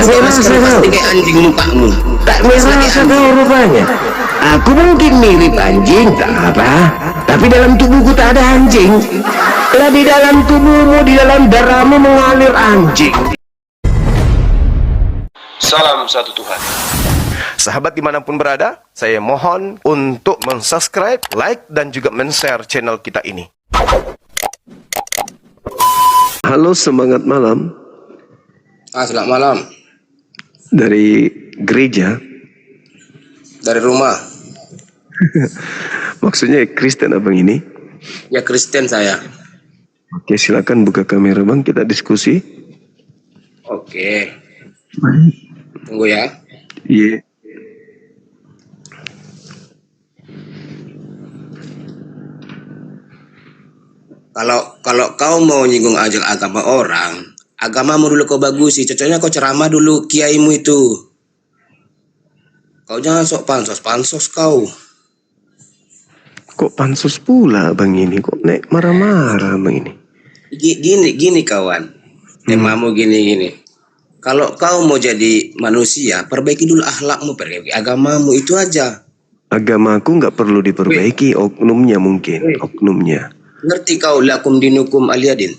pakai masker pasti kayak anjing mukamu. Tak merasa kau rupanya. Aku mungkin mirip anjing, tak apa. Tapi dalam tubuhku tak ada anjing. Lah di dalam tubuhmu, di dalam darahmu mengalir anjing. Salam satu Tuhan. Sahabat dimanapun berada, saya mohon untuk subscribe, like, dan juga share channel kita ini. Halo, semangat malam. Selamat malam. Dari gereja. Dari rumah. Maksudnya Kristen abang ini? Ya Kristen saya. Oke, silakan buka kamera bang, kita diskusi. Oke. Tunggu ya. Iya. Kalau kau mau nyinggung ajak agama orang, agamamu dulu kau bagusi. Cocoknya kau ceramah dulu kiaimu itu. Kau jangan sok pansos kau. Kok pansus pula bang ini? Kok naik marah-marah bang ini? Gini kawan. Temamu gini. Kalau kau mau jadi manusia, perbaiki dulu akhlakmu, perbaiki agamamu, itu aja. Agamaku nggak perlu diperbaiki, oknumnya mungkin, oknumnya. Ngerti kau lakum dinukum aliyadin?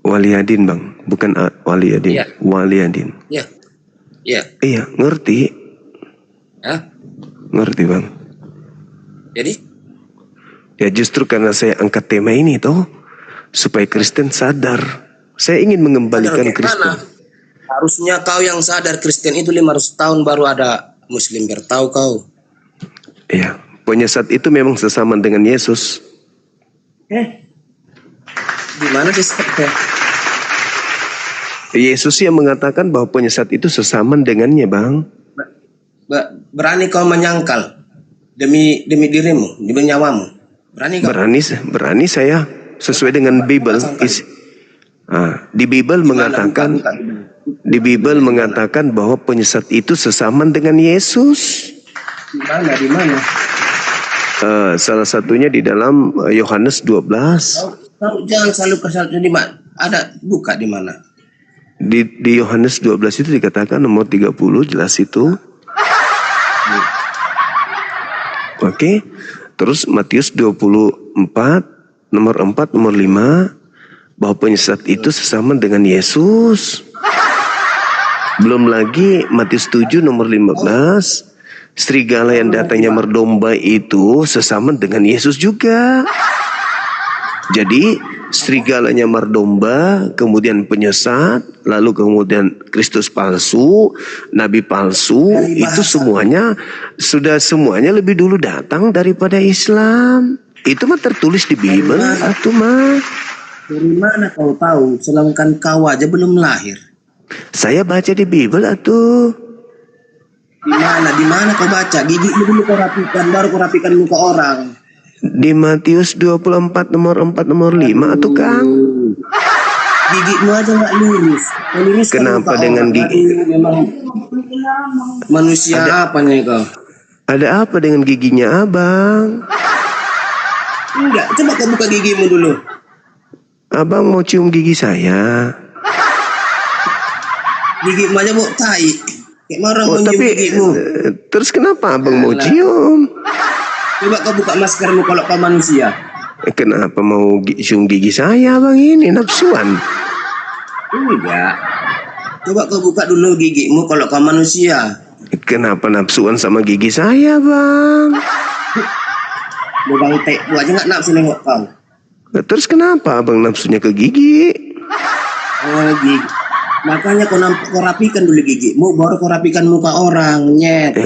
Waliyadin bang, bukan waliyadin, Ya. waliyadin. Ya. Ya. Iya, ngerti. Hah? Ngerti bang. Jadi? Ya justru karena saya angkat tema ini toh, supaya Kristen sadar. Saya ingin mengembalikan Kristen. Harusnya kau yang sadar Kristen itu 500 tahun baru ada Muslim, biar tahu kau. Iya, penyesat itu memang sesama dengan Yesus. Gimana sih? Yesus yang mengatakan bahwa penyesat itu sesama dengannya bang. Berani kau menyangkal demi dirimu, demi nyawamu? Berani kau? Berani saya sesuai dengan Bible. Di Bible mengatakan, di Bible mengatakan bahwa penyesat itu sesama dengan Yesus. Di mana? Salah satunya di dalam Yohanes 12. Kau jangan selalu kesal di mana? Ada buka di mana? Di Yohanes 12 itu dikatakan nomor 30 jelas itu. Oke. Terus Matius 24 nomor 4 nomor 5 bahwa penyesat itu sesama dengan Yesus. Belum lagi Matius 7 nomor 15, serigala yang datangnya merdomba itu sesama dengan Yesus juga. Jadi serigalanya merdomba, kemudian penyesat, lalu kemudian Kristus palsu, nabi palsu, itu semuanya lebih dulu datang daripada Islam. Itu mah tertulis di Bible atau mah. Dari mana kau tahu? Sedangkan kau aja belum lahir. Saya baca di Bible atuh. Di mana kau baca? Gigi dulu kau rapikan, baru kau rapikan muka orang. Di Matius 24 nomor 4 nomor 5 atuh Kang. Gigimu aja nggak lurus. Kenapa dengan gigi? Memang manusia apa nih kau? Ada apa dengan giginya abang? Enggak, coba kau buka gigimu dulu. Abang mau cium gigi saya? Gigimu aja mau tai. Kayak marah mau cium gigimu. Terus kenapa abang mau cium? Coba kau buka maskermu kalau kau manusia. Kenapa mau cium gigi saya bang ini? Nafsuan? Enggak. Coba kau buka dulu gigimu kalau kau manusia. Kenapa nafsuan sama gigi saya bang? Lubang tek, gua aja nggak nafsu nengok kau. Terus kenapa abang nafsunya ke gigi? Oh gigi. Makanya kau rapikan dulu gigimu, baru kau rapikan muka orang, nyet.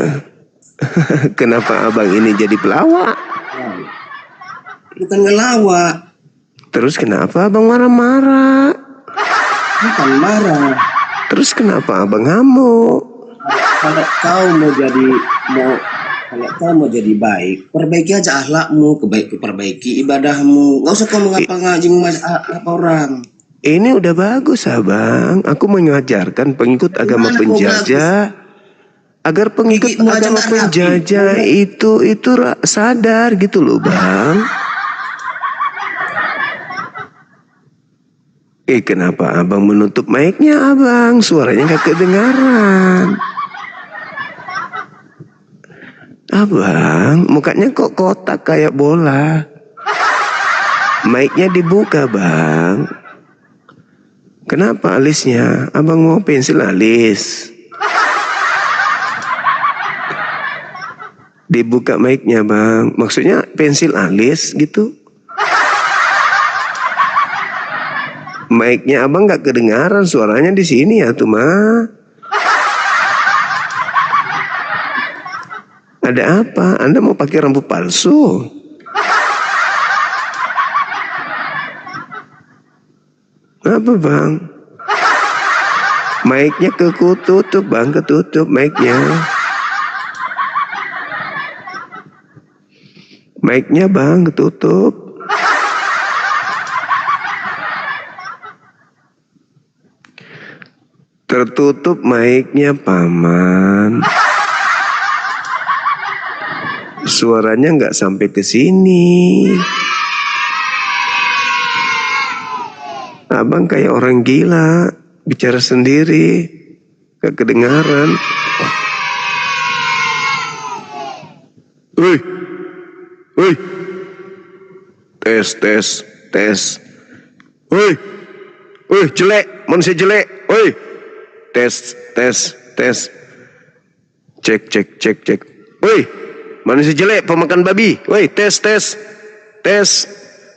Kenapa abang ini jadi pelawak? Bukan ngelawak. Terus kenapa abang marah-marah? Bukan marah. Terus kenapa abang ngamuk? Kalau kau mau jadi baik, perbaiki aja akhlakmu, perbaiki ibadahmu. Gak usah kau mengapa-ngaji apa orang. Ini udah bagus abang. Aku mengajarkan pengikut agama penjajah agar pengikut agama penjajah itu sadar gitu loh bang. Kenapa abang menutup mic-nya abang? Suaranya gak kedengaran. Abang, mukanya kok kotak kayak bola. Mic-nya dibuka bang. Kenapa alisnya? Abang mau pensil alis? Dibuka mic-nya bang. Maksudnya pensil alis gitu? Mic-nya abang gak kedengaran, suaranya di sini ya tuh mah. Ada apa? Anda mau pakai rambut palsu? Apa bang? Mic-nya ketutup bang, ketutup mic-nya. Mic-nya bang, ketutup. Tertutup mic-nya paman. Suaranya nggak sampai ke sini. Abang kayak orang gila, bicara sendiri, gak kedengaran. Woi, woi, tes, tes, tes. Woi, woi, jelek, manusia jelek. Woi, tes, tes, tes. Cek, cek, cek, cek. Woi, manusia jelek, pemakan babi. Woi, tes, tes, tes,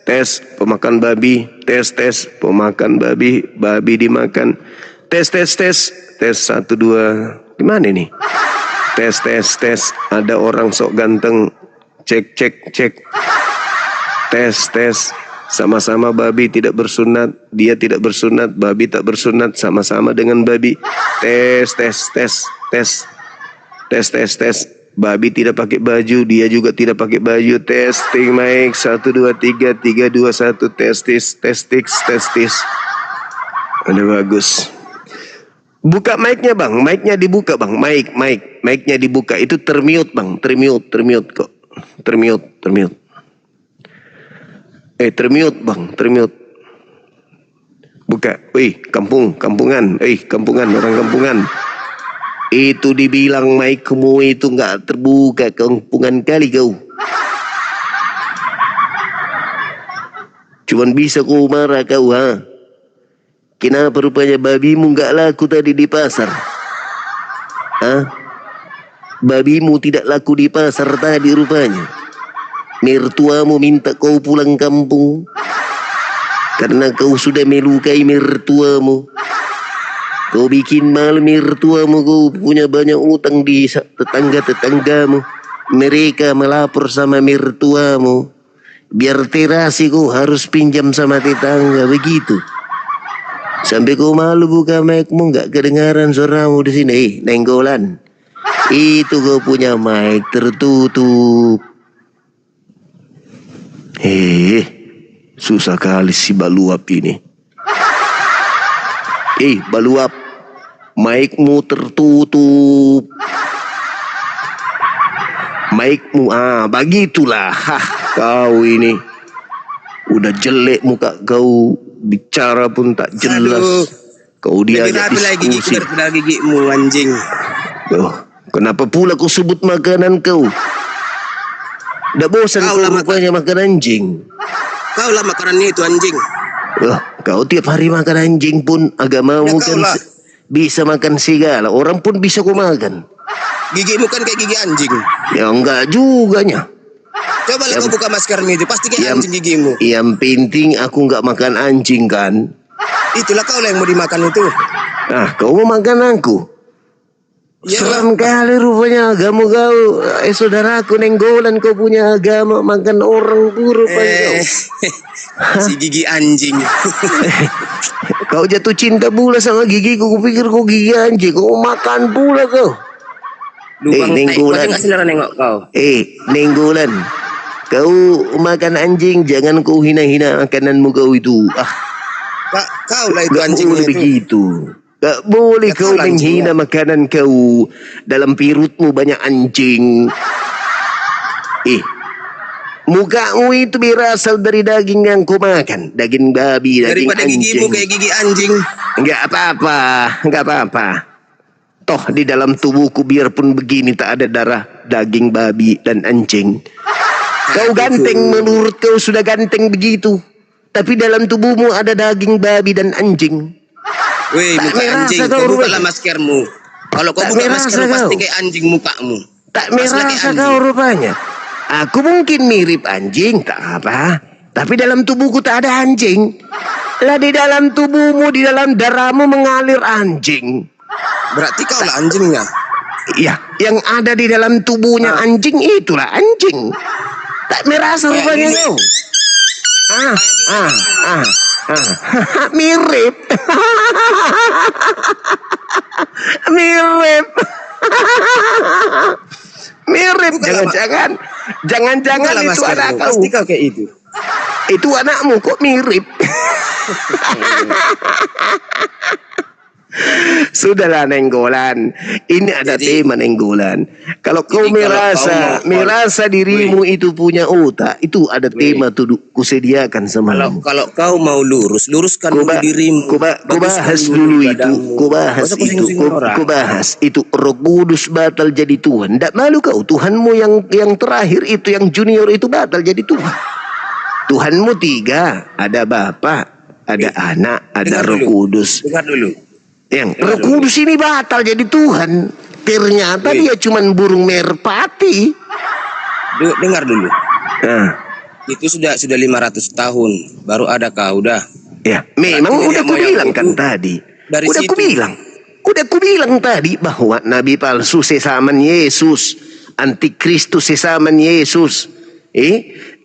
tes, pemakan babi. Tes, tes, pemakan babi. Babi dimakan. Tes, tes, tes, tes, 1, 2. Gimana nih? Tes, tes, tes. Ada orang sok ganteng. Cek, cek, cek. Tes, tes. Sama-sama babi tidak bersunat. Dia tidak bersunat. Babi tak bersunat. Sama-sama dengan babi. Tes, tes, tes, tes. Tes, tes, tes. Babi tidak pakai baju, dia juga tidak pakai baju. Testing mic 1 2 3 3 2 1 testis testis testis. Ada bagus. Buka mic-nya bang, mic-nya dibuka bang, mic-nya dibuka. Itu termute bang, termute kok, termute. Termute bang, termute. Buka, kampungan, orang kampungan. Itu dibilang mic-mu itu nggak terbuka, kampungan kali kau. Cuman bisa kau marah kau, ha? Kenapa rupanya babimu nggak laku tadi di pasar? Hah? Babimu tidak laku di pasar tadi rupanya. Mertuamu minta kau pulang kampung karena kau sudah melukai mertuamu. Kau bikin malu mertuamu, kau punya banyak utang di tetangga-tetanggamu. Mereka melapor sama mertuamu. Biar terasi kau harus pinjam sama tetangga, begitu. Sampai kau malu buka mic-mu, gak kedengaran suaramu di sini. Nenggolan. Itu kau punya mic tertutup. Susah kali si Baluap ini. Baluap. Mic-mu tertutup. Mic-mu, begitulah. Kau ini udah jelek muka kau, bicara pun tak jelas. Aduh. Kau diajak diskusi. Lebih gigimu anjing. Kenapa pula kau sebut makanan kau? Udah bosan kau rupanya makan anjing. Kau lah makanannya itu anjing. Kau tiap hari makan anjing pun agamamu kan bisa makan segala. Orang pun bisa kau makan. Gigimu kan kayak gigi anjing. Ya enggak juga nya. Coba kau buka maskermu itu, pasti kayak anjing gigimu. Yang penting aku enggak makan anjing kan. Itulah kau yang mau dimakan itu. Kau mau makan aku. Seram kali rupanya agama kau. Saudaraku nenggolan kau punya agama makan orang buruk kau. Si gigi anjing. Kau jatuh cinta pula sama gigiku. Kupikir kau gigi anjing. Kau makan pula kau. Nenggolan. Nengok kau. Nenggolan. Kau makan anjing, jangan kau hina-hina makananmu kau itu. Kau lah itu anjing itu. Begitu. Gak boleh kau menghina makanan kau. Dalam perutmu banyak anjing. Mukamu itu berasal dari daging yang kau makan. Daging babi, daging Daripada gigimu anjing. kayak gigi anjing. Enggak apa-apa, enggak apa-apa. Toh di dalam tubuhku biarpun begini tak ada darah daging babi dan anjing. Kau ganteng, menurut kau sudah ganteng begitu. Tapi dalam tubuhmu ada daging babi dan anjing. Weh, Tak muka merasa anjing, kau kau bukalah rupanya. maskermu. Kalau kau Tak buka merasa maskermu kau. pasti kayak anjing mukamu. Tak Pas lagi merasa anjing. kau rupanya. Aku mungkin mirip anjing, tak apa. Tapi dalam tubuhku tak ada anjing. Lah di dalam tubuhmu, di dalam darahmu mengalir anjing. Berarti kau lah anjingnya. Ya, yang ada di dalam tubuhnya anjing itulah anjing. Tak merasa Kayak rupanya gini. kau. Mirip. Mirip. Mirip. Bukalah, Jangan-jangan Bukalah itu maskermu, anak kau. pasti kau kayak itu. Itu anakmu kok mirip. Sudahlah Nenggolan. Ini ada Jadi- tema Nenggolan. Kalau kau Jadi kalau kau mau- merasa dirimu itu punya otak, itu ada tema tuh kusediakan sama kamu. Kalau kau mau luruskan dulu dirimu. Ku Baguskan bahas dulu itu. badanmu. Ku bahas Masa kau itu. singgung-singgung orang? Ku bahas itu. Roh Kudus batal jadi Tuhan. Tidak malu kau. Tuhanmu yang terakhir itu, yang junior itu batal jadi Tuhan. Tuhanmu 3. Ada Bapa, ada Anak, ada Dengar Roh dulu. Kudus. Dengar dulu. Yang Roh Kudus ini batal jadi Tuhan. Ternyata dia cuman burung merpati. Dengar dulu. Nah, Itu sudah 500 tahun baru ada kau dah. ya, memang Berarti udah nenek moyang kubilang kan itu tadi. dari Udah situ. kubilang tadi bahwa nabi palsu sesaman Yesus, antikristus sesaman Yesus.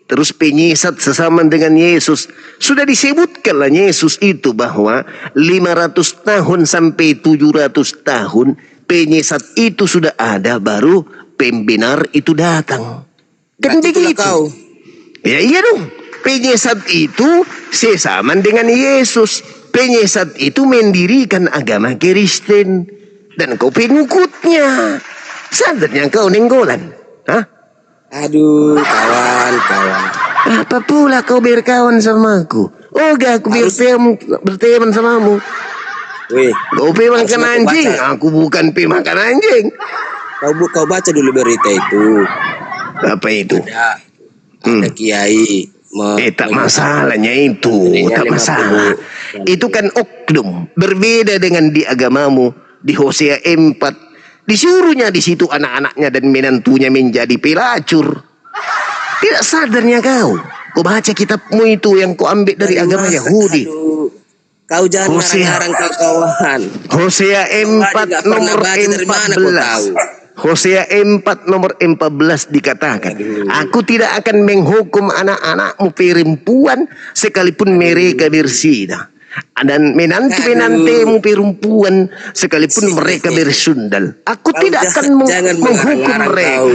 Terus penyesat sesaman dengan Yesus. Sudah disebutkanlah Yesus itu bahwa 500 tahun sampai 700 tahun penyesat itu sudah ada, baru pembenar itu datang. Kan Berarti itulah begitu. kau. Ya iya dong. Penyesat itu sesaman dengan Yesus. Penyesat itu mendirikan agama Kristen. Dan kau pengikutnya. Sadarnya kau Nenggolan. Hah? Aduh, kawan. Apa pula kau berkawan sama aku? Oh gak aku berteman samamu. Weh, Kau pemakan Harusnya kau anjing. baca. Aku bukan pemakan anjing. kau baca dulu berita itu. Apa itu? Ada kiai. Tak masalahnya itu. Nilainya Tak 50. masalah. Itu kan oknum. Berbeda dengan di agamamu. Di Hosea 4. Disuruhnya di situ anak-anaknya dan menantunya menjadi pelacur. Tidak sadarnya kau. Kau baca kitabmu itu yang kau ambil dari agama Yahudi. Aduh, kau jangan Hosea. ngarang-ngarang kau kawan. Hosea 4 nggak pernah nomor baca, dari mana kau tahu? 14. Hosea 4 nomor 14 dikatakan, aku tidak akan menghukum anak-anakmu perempuan sekalipun mereka berzina. Dan menantu-menantimu perempuan sekalipun mereka bersundal. Aku Kau tidak akan jangan menghukum mengarang-arang mereka. kau.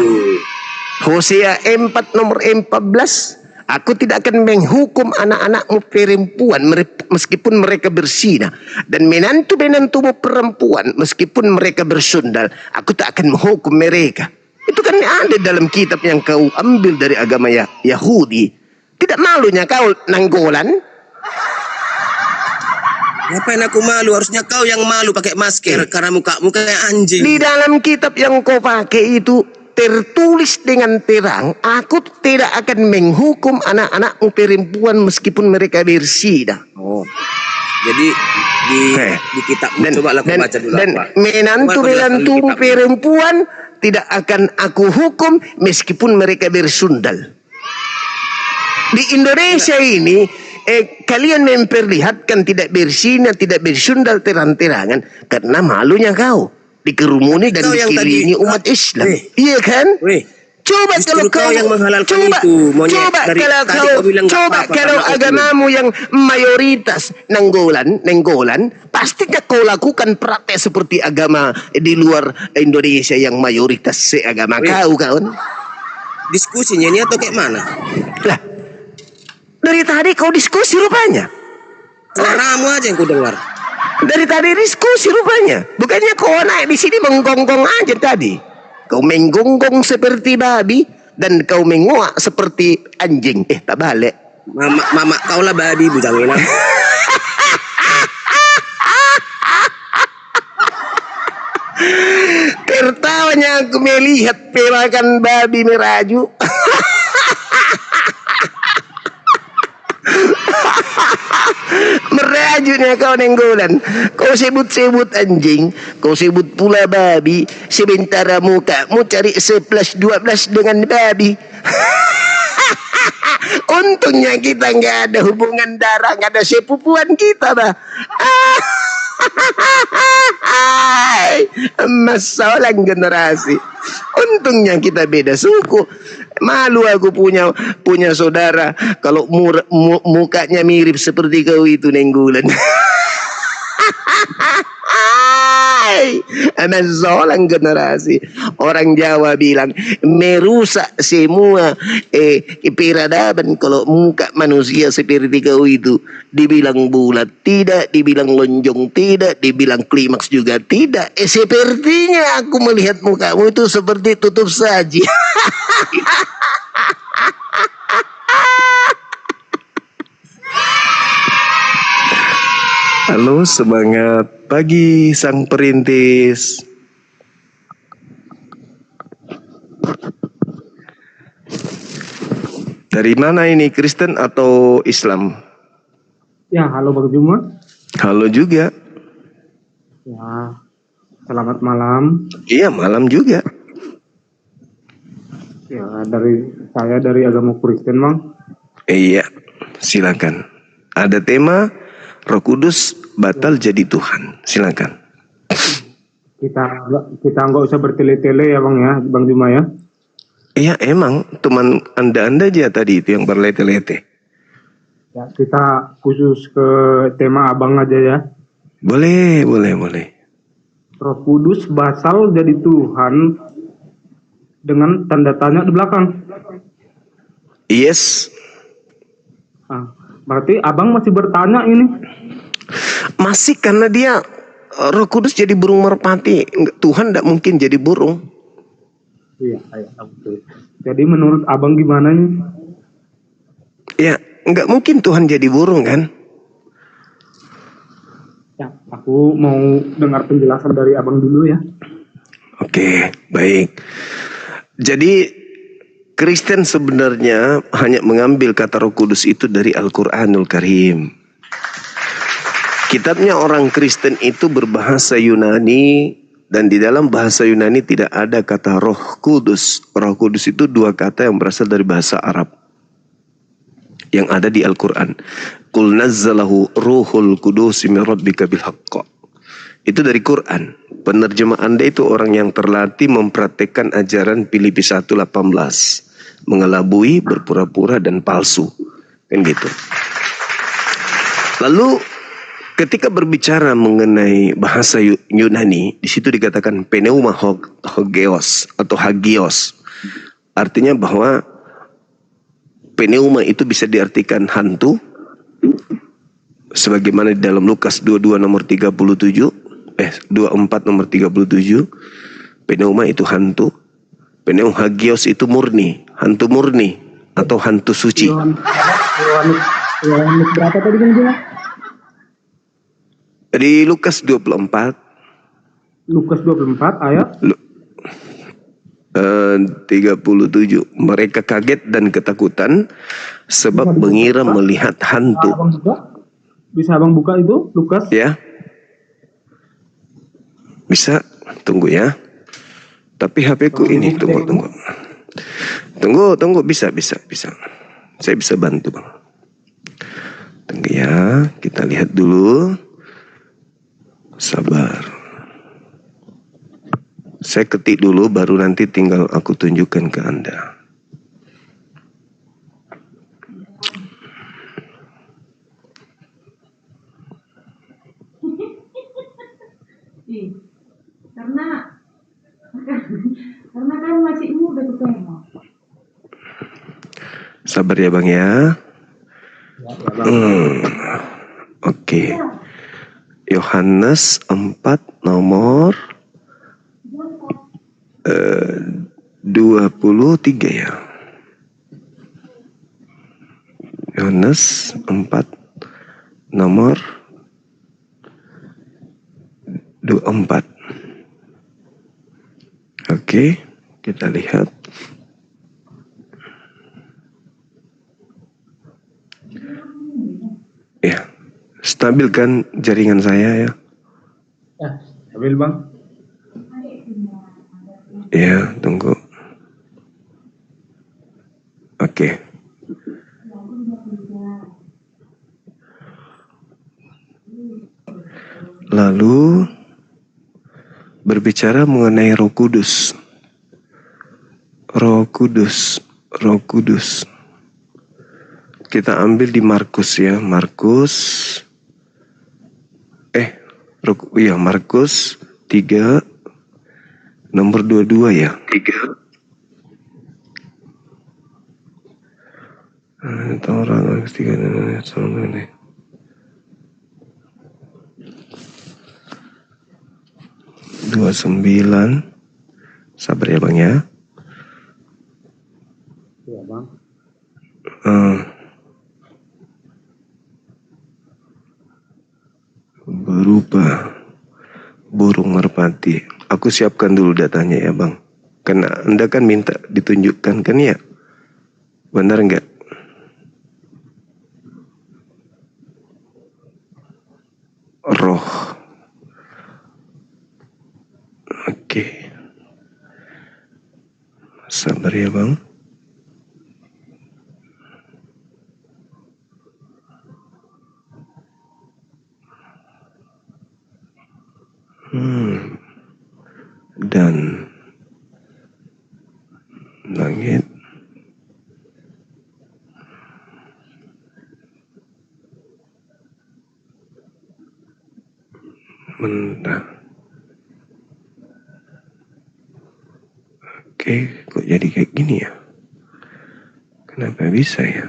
Hosea 4 nomor 14. Aku tidak akan menghukum anak-anakmu perempuan meskipun mereka berzina. Dan menantu-menantumu perempuan meskipun mereka bersundal. Aku tak akan menghukum mereka. Itu kan ada dalam kitab yang kau ambil dari agama Yahudi. Tidak malunya kau Nenggolan? Ngapain aku malu? Harusnya kau yang malu pakai masker karena mukamu kayak anjing. Di dalam kitab yang kau pakai itu tertulis dengan terang, aku tidak akan menghukum anak-anakmu perempuan meskipun mereka berzina. Oh. Jadi di kitabmu coba lah kau baca dulu dan apa. menantu Coba kau jelaskan di kitabmu. perempuan tidak akan aku hukum meskipun mereka bersundal. Di Indonesia ini kalian memperlihatkan tidak berzina, tidak bersundal terang-terangan karena malunya kau dikerumuni dan Kau yang dikelilingi tadi- umat Islam. Weh. Iya kan? Weh, Coba justru kalau kau yang menghalalkan coba, itu, monyet. coba Dari kalau tadi kau kau bilang nggak coba apa-apa kalau karena agamamu yang mayoritas Nenggolan, pasti kau lakukan praktek seperti agama di luar Indonesia yang mayoritas seagama Weh. kau kawan. diskusinya ini atau kayak mana? Lah, dari tadi kau diskusi rupanya. Suaramu aja yang ku dengar. Dari tadi diskusi rupanya. Bukannya kau naik di sini menggonggong aja tadi. Kau menggonggong seperti babi. dan kau menguak seperti anjing. Tak balik. Mama kaulah babi bujang ini. Tertawanya aku melihat perakan babi meraju. Merajunya kau nenggolan. Kau sebut-sebut anjing, kau sebut pula babi. Sementara mukamu cari 11-12 dengan babi. Untungnya kita nggak ada hubungan darah, nggak ada sepupuan kita, bah. Masalah generasi. Untungnya kita beda suku. Malu aku punya saudara kalau mukanya mirip seperti kau itu, Nenggulan. Masalah generasi. Orang Jawa bilang merusak semua peradaban kalau muka manusia seperti kau itu. Dibilang bulat tidak, dibilang lonjong tidak, dibilang klimaks juga tidak. Sepertinya aku melihat mukamu itu seperti tutup saji. Halo, semangat pagi sang perintis. Dari mana ini, Kristen atau Islam? Ya, halo Bang Juma. Halo juga. Ya, selamat malam. Iya, malam juga. Ya, saya dari agama Kristen, Bang. Iya, silakan. Ada tema Roh Kudus batal jadi Tuhan. Silakan. Kita nggak usah bertele-tele ya, Bang ya, Bang Juma ya. Iya, emang teman Anda aja tadi itu yang berlete-lete. Ya, kita khusus ke tema Abang aja ya. Boleh. Roh Kudus batal jadi Tuhan dengan tanda tanya di belakang. Yes. Nah, berarti Abang masih bertanya ini. Masih, karena dia Roh Kudus jadi burung merpati. Tuhan tidak mungkin jadi burung. Iya, oke. Jadi menurut Abang gimana nih? Ya, nggak mungkin Tuhan jadi burung kan? Ya, aku mau dengar penjelasan dari Abang dulu ya. Oke, baik. Jadi Kristen sebenarnya hanya mengambil kata Roh Kudus itu dari Al-Quranul Karim. Kitabnya orang Kristen itu berbahasa Yunani, dan di dalam bahasa Yunani tidak ada kata Roh Kudus. Roh Kudus itu dua kata yang berasal dari bahasa Arab yang ada di Al-Quran. Qul nazzalahu ruhul kudus min rabbika bil haqq. Itu dari Quran. Penerjemah Anda itu orang yang terlatih mempraktekkan ajaran Filipi 1:18. Mengelabui, berpura-pura, dan palsu. Kan gitu. Lalu ketika berbicara mengenai bahasa Yunani, di situ dikatakan pneuma hagios atau hagios. Artinya bahwa pneuma itu bisa diartikan hantu, sebagaimana di dalam Lukas 22 nomor 37, 24 nomor 37, pneuma itu hantu, pneuma hagios itu murni, hantu murni atau hantu suci. Yohanes berapa tadi Bang Juma? Di Lukas 24. Lukas 24 ayat 37. Mereka kaget dan ketakutan sebab mengira melihat hantu. Bisa Abang buka itu Lukas? Ya. Bisa, tunggu ya. Tapi HP-ku ini tunggu. Tunggu, bisa. Saya bisa bantu, Bang. Tunggu ya, kita lihat dulu. Sabar. Saya ketik dulu, baru nanti tinggal aku tunjukkan ke Anda. Karena kan masih muda tuh tema. Sabar ya Bang ya. Oke. Yohanes 4 nomor 23 ya. Yohanes 4 nomor 24. Oke, kita lihat. Ya, stabil kan jaringan saya ya? Ya, stabil bang. Ya, tunggu. Oke. Lalu berbicara mengenai Roh Kudus. Roh Kudus, Roh Kudus. Kita ambil di Markus ya, Markus. Markus 3 nomor 22 ya. 3. Itu orang 3 ini. 29. Sabar ya Bang ya. Iya bang. Berupa burung merpati. Aku siapkan dulu datanya ya Bang. Karena Anda kan minta ditunjukkan kan ya? Benar enggak? Roh. Oke. Sabar ya Bang. Dan langit mentah. Oke, kok jadi kayak gini ya? Kenapa bisa ya?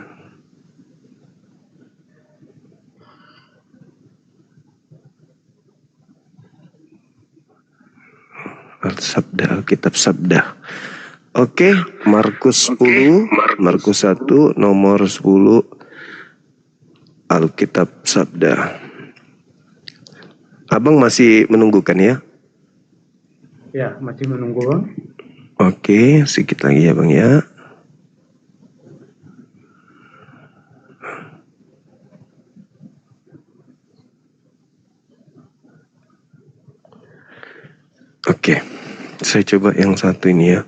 Sabda, Alkitab Sabda. Oke, Markus 10, Markus 1 nomor 10 Alkitab Sabda. Abang masih menunggukan ya? Ya, masih menunggu bang. Oke, sedikit lagi ya Bang ya. Oke, saya coba yang satu ini ya.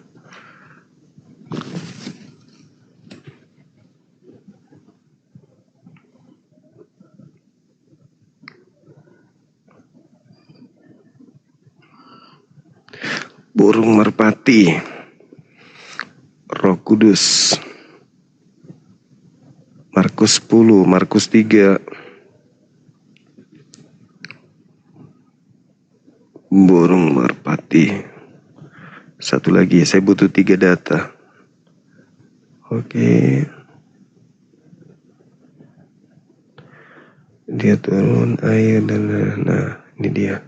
Burung merpati, Roh Kudus. Markus 10, Markus 3. Burung merpati. Satu lagi, saya butuh 3 data. Oke. Dia turun air dan ini dia.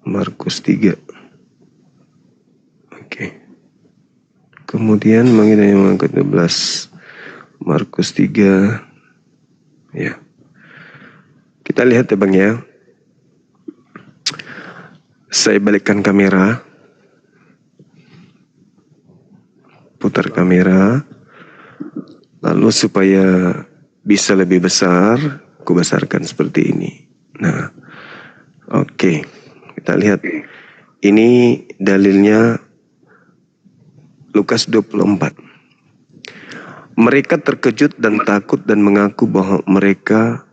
Markus 3. Oke. Kemudian mengenai yang ke-12. Markus 3. Ya. Kita lihat ya Bang ya. Saya balikkan kamera. Putar kamera. Lalu supaya bisa lebih besar, aku besarkan seperti ini. Nah, oke. Kita lihat. Ini dalilnya Lukas 24. Mereka terkejut dan takut dan mengaku bahwa mereka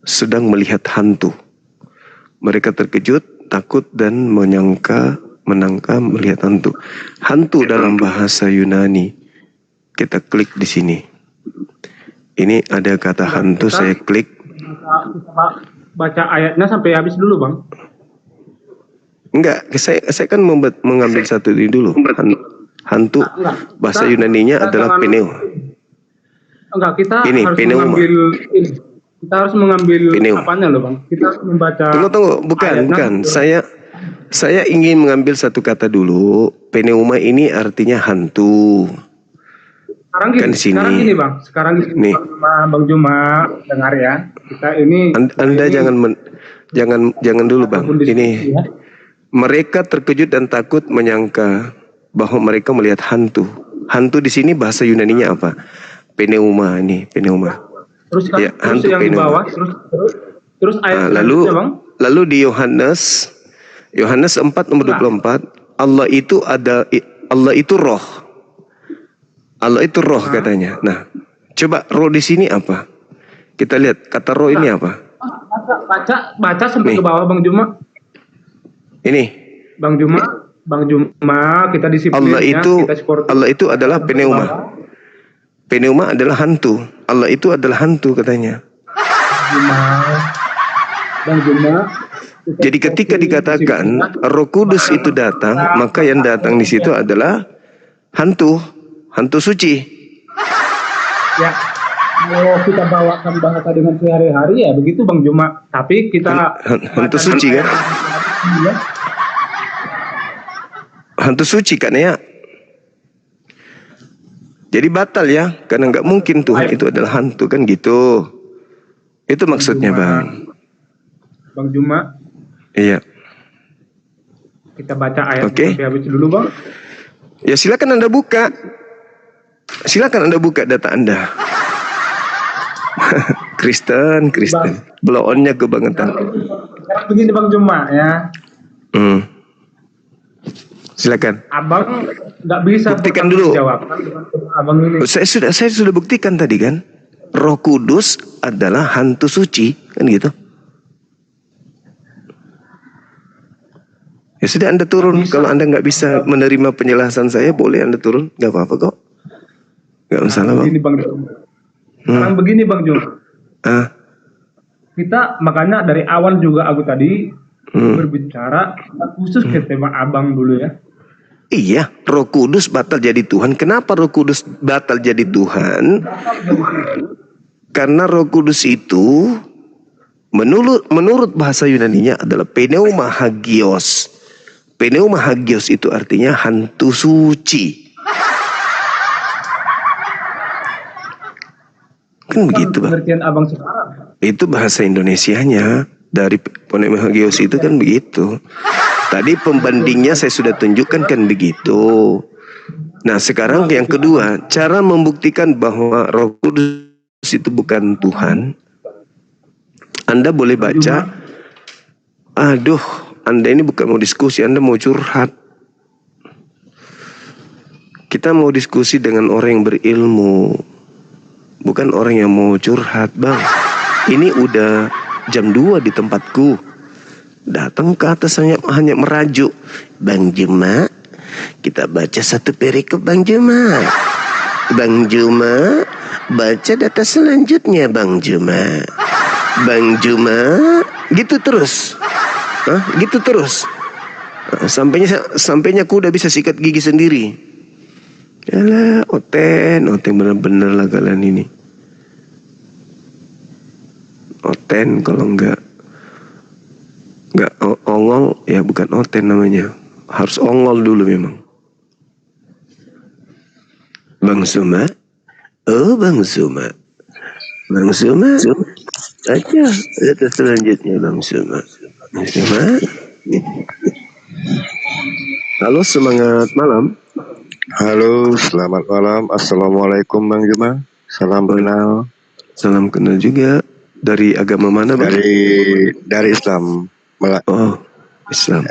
sedang melihat hantu. Mereka terkejut, takut dan menangka melihat hantu. Hantu dalam bahasa Yunani. Kita klik di sini. Ini ada kata hantu, saya klik. Kita baca ayatnya sampai habis dulu bang. Enggak, saya kan mengambil satu ini dulu. Hantu bahasa Yunaninya adalah peneu. Enggak, kita ini harus pneuma. mengambil ini. Kita harus mengambil Pneuma. apanya loh bang? Kita harus membaca. Tunggu, bukan. Saya ingin mengambil satu kata dulu. Pneuma ini artinya hantu. Sekarang gini, Kan di sini. sekarang gini Bang. Sekarang gini, Nih. Bang Juma dengar ya. Kita ini Anda ini jangan dulu Bang. apapun diskusi Ini ya. mereka terkejut dan takut menyangka bahwa mereka melihat hantu. Hantu di sini bahasa Yunaninya apa? Pneuma ini, pneuma. Terus kan Ya, terus hantu yang di pneuma. bawah terus ayat Lalu selanjutnya, Bang. lalu di Yohanes 4 nomor 24, Allah itu roh. Allah itu roh katanya. Nah, coba roh di sini apa? Kita lihat kata roh ini apa? Baca sampai Nih. ke bawah Bang Juma. Ini Bang Juma kita disiplin Allah ya, itu kita support. Allah itu adalah pneuma. Pneuma adalah hantu. Allah itu adalah hantu katanya. Bang Juma. Jadi ketika dikatakan Roh Kudus itu datang, maka yang datang di situ adalah hantu suci. Ya, kalau kita bawakan bahasa dengan sehari-hari ya begitu Bang Juma. Tapi kita Hantu suci kan? Ya. Hantu suci kan ya? Jadi batal ya, karena nggak mungkin Tuhan itu adalah hantu kan gitu. Itu maksudnya Bang. Bang Juma, Iya. kita baca ayat Oke. sampai habis dulu Bang. Ya silakan Anda buka. Silakan Anda buka data Anda. Kristen. Blow on-nya kebangetan. Sekarang begini Bang Juma ya. Silakan. Abang nggak bisa Buktikan dulu. jawab kan dengan Abang ini. Saya sudah buktikan tadi kan. Roh Kudus adalah hantu suci kan gitu. Ya sudah Anda turun. Kalau Anda nggak bisa menerima penjelasan saya, boleh Anda turun. Nggak apa-apa kok. Nggak masalah Bang. Begini Bang Juma. Sekarang begini Bang Juma. Kita makanya dari awal juga aku tadi berbicara khusus ke tema Abang dulu ya. Iya, Roh Kudus batal jadi Tuhan. Kenapa Roh Kudus batal jadi Tuhan? Karena Roh Kudus itu menurut bahasa Yunaninya adalah pneuma hagios. Pneuma hagios itu artinya hantu suci. Kan begitu, Bang. Pengertian Abang sekarang. Itu bahasa Indonesianya. Dari pneuma hagios itu kan begitu. Tadi pembandingnya saya sudah tunjukkan kan begitu. Nah sekarang yang kedua, cara membuktikan bahwa Roh Kudus itu bukan Tuhan. Anda boleh baca. Aduh, Anda ini bukan mau diskusi, Anda mau curhat. Kita mau diskusi dengan orang yang berilmu, bukan orang yang mau curhat, Bang. Ini udah jam 2 di tempatku. Datang ke atas hanya merajuk. Bang Juma, kita baca satu perikop Bang Juma. Bang Juma, baca data selanjutnya Bang Juma. Bang Juma, gitu terus. Gitu terus. Sampainya aku udah bisa sikat gigi sendiri. Yalah, oten bener-bener lah kalian ini. Oten kalau enggak ongol ya bukan oten namanya. Harus ongol dulu memang. Bang Suma. Oh Bang Suma. Bang Suma. Aja data selanjutnya Bang Suma. Bang Suma. Halo, semangat malam. Halo, selamat malam. Assalamualaikum Bang Juma. Salam kenal. Salam kenal juga. Dari agama mana Bang? Dari Islam. Oh, Islam.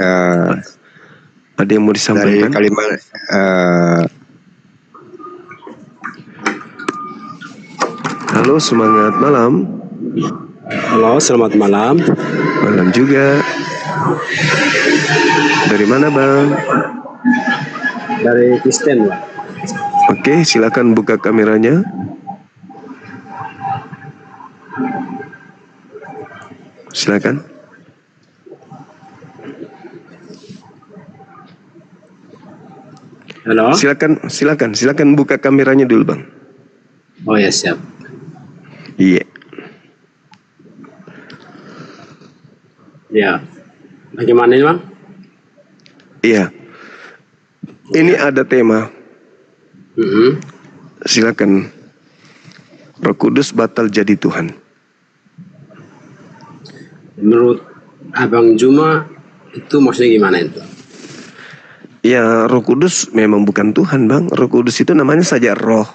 Ada yang mau Dari disampaikan? Kalimantan. Halo, semangat malam. Halo, selamat malam. Malam juga. Dari mana Bang? Dari Kristen, Pak. Oke, silakan buka kameranya. Silakan. Halo. Silakan buka kameranya dulu, Bang. Oh ya, siap. Iya. Ya. Bagaimana ini, Bang? Iya. Ini ada tema. Silakan. Roh Kudus batal jadi Tuhan. Menurut Abang Juma itu maksudnya gimana itu? Ya, Roh Kudus memang bukan Tuhan, Bang. Roh Kudus itu namanya saja roh.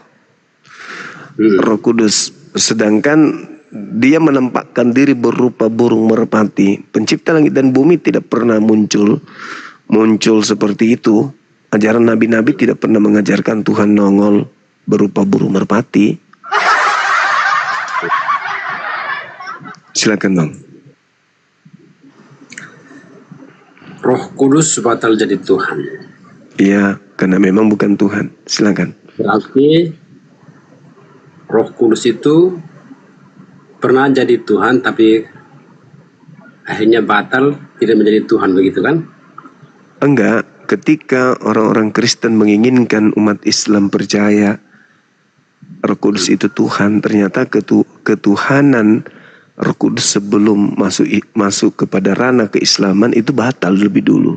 Roh Kudus. Sedangkan dia menempatkan diri berupa burung merpati. Pencipta langit dan bumi tidak pernah muncul seperti itu. Ajaran nabi-nabi tidak pernah mengajarkan Tuhan nongol berupa burung merpati. Silakan, Bang. Roh Kudus batal jadi Tuhan. Iya, karena memang bukan Tuhan. Silakan. Berarti Roh Kudus itu pernah jadi Tuhan tapi akhirnya batal, tidak menjadi Tuhan, begitu kan? Enggak, ketika orang-orang Kristen menginginkan umat Islam percaya Roh Kudus itu Tuhan, ternyata ketuhanan Roh Kudus sebelum masuk kepada ranah keislaman itu batal lebih dulu.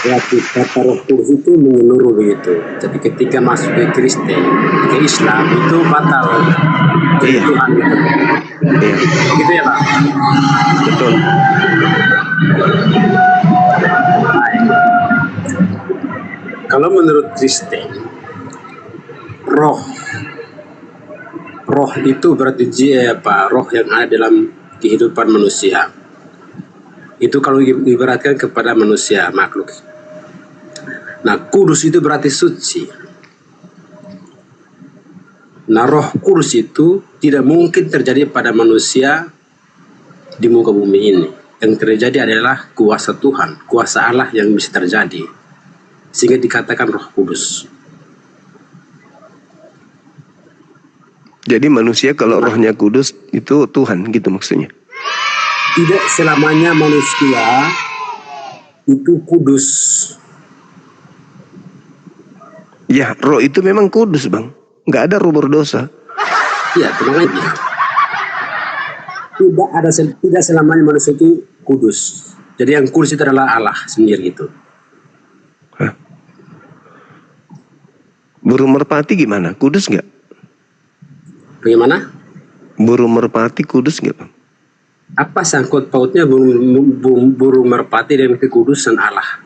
Berarti kata Roh Kudus itu menyeluruh begitu. Jadi ketika masuk ke Kristen, ke Islam itu batal. Jadi Iya. Tuhan gitu. Iya, Gitu ya Pak? betul. Baik. Kalau menurut Kristen, roh itu berarti roh yang ada dalam kehidupan manusia. Itu kalau diibaratkan kepada manusia, makhluk. Nah, kudus itu berarti suci. Nah, Roh Kudus itu tidak mungkin terjadi pada manusia di muka bumi ini. Yang terjadi adalah kuasa Tuhan, kuasa Allah yang bisa terjadi. Sehingga dikatakan Roh Kudus. Jadi manusia kalau rohnya kudus itu Tuhan gitu maksudnya. Tidak selamanya manusia itu kudus. Ya, roh itu memang kudus, Bang. Nggak ada roh berdosa. Ya, makanya tidak selamanya manusia itu kudus. Jadi yang kudus itu adalah Allah sendiri gitu. Burung merpati gimana? Kudus nggak? Bagaimana? Burung merpati kudus nggak, Bang? Apa sangkut pautnya burung merpati dengan kekudusan Allah?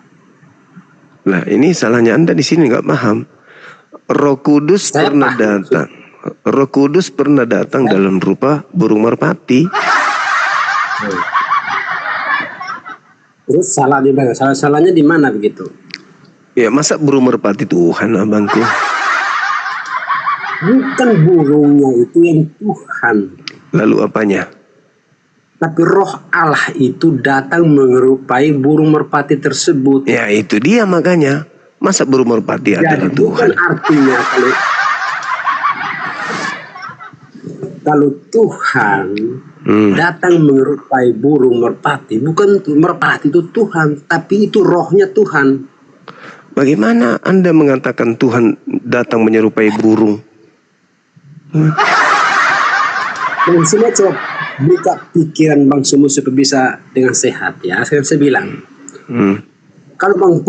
Nah, ini salahnya Anda di sini nggak paham. Roh Kudus Saya pernah paham. datang. Roh Kudus pernah datang dalam rupa burung merpati. Terus salah di mana? Salahnya di mana begitu? Ya, masa burung merpati Tuhan, abangku? Bukan burungnya itu yang Tuhan, Lalu apanya? tapi roh Allah itu datang menyerupai burung merpati tersebut. Ya, itu dia makanya. Masa burung merpati adalah Jadi Tuhan? bukan artinya kalau Tuhan datang menyerupai burung merpati, bukan merpati itu Tuhan, tapi itu rohnya Tuhan. Bagaimana Anda mengatakan Tuhan datang menyerupai burung? Dan semua coba buka pikiran Bang Sumu supaya bisa dengan sehat ya. Saya bilang, kalau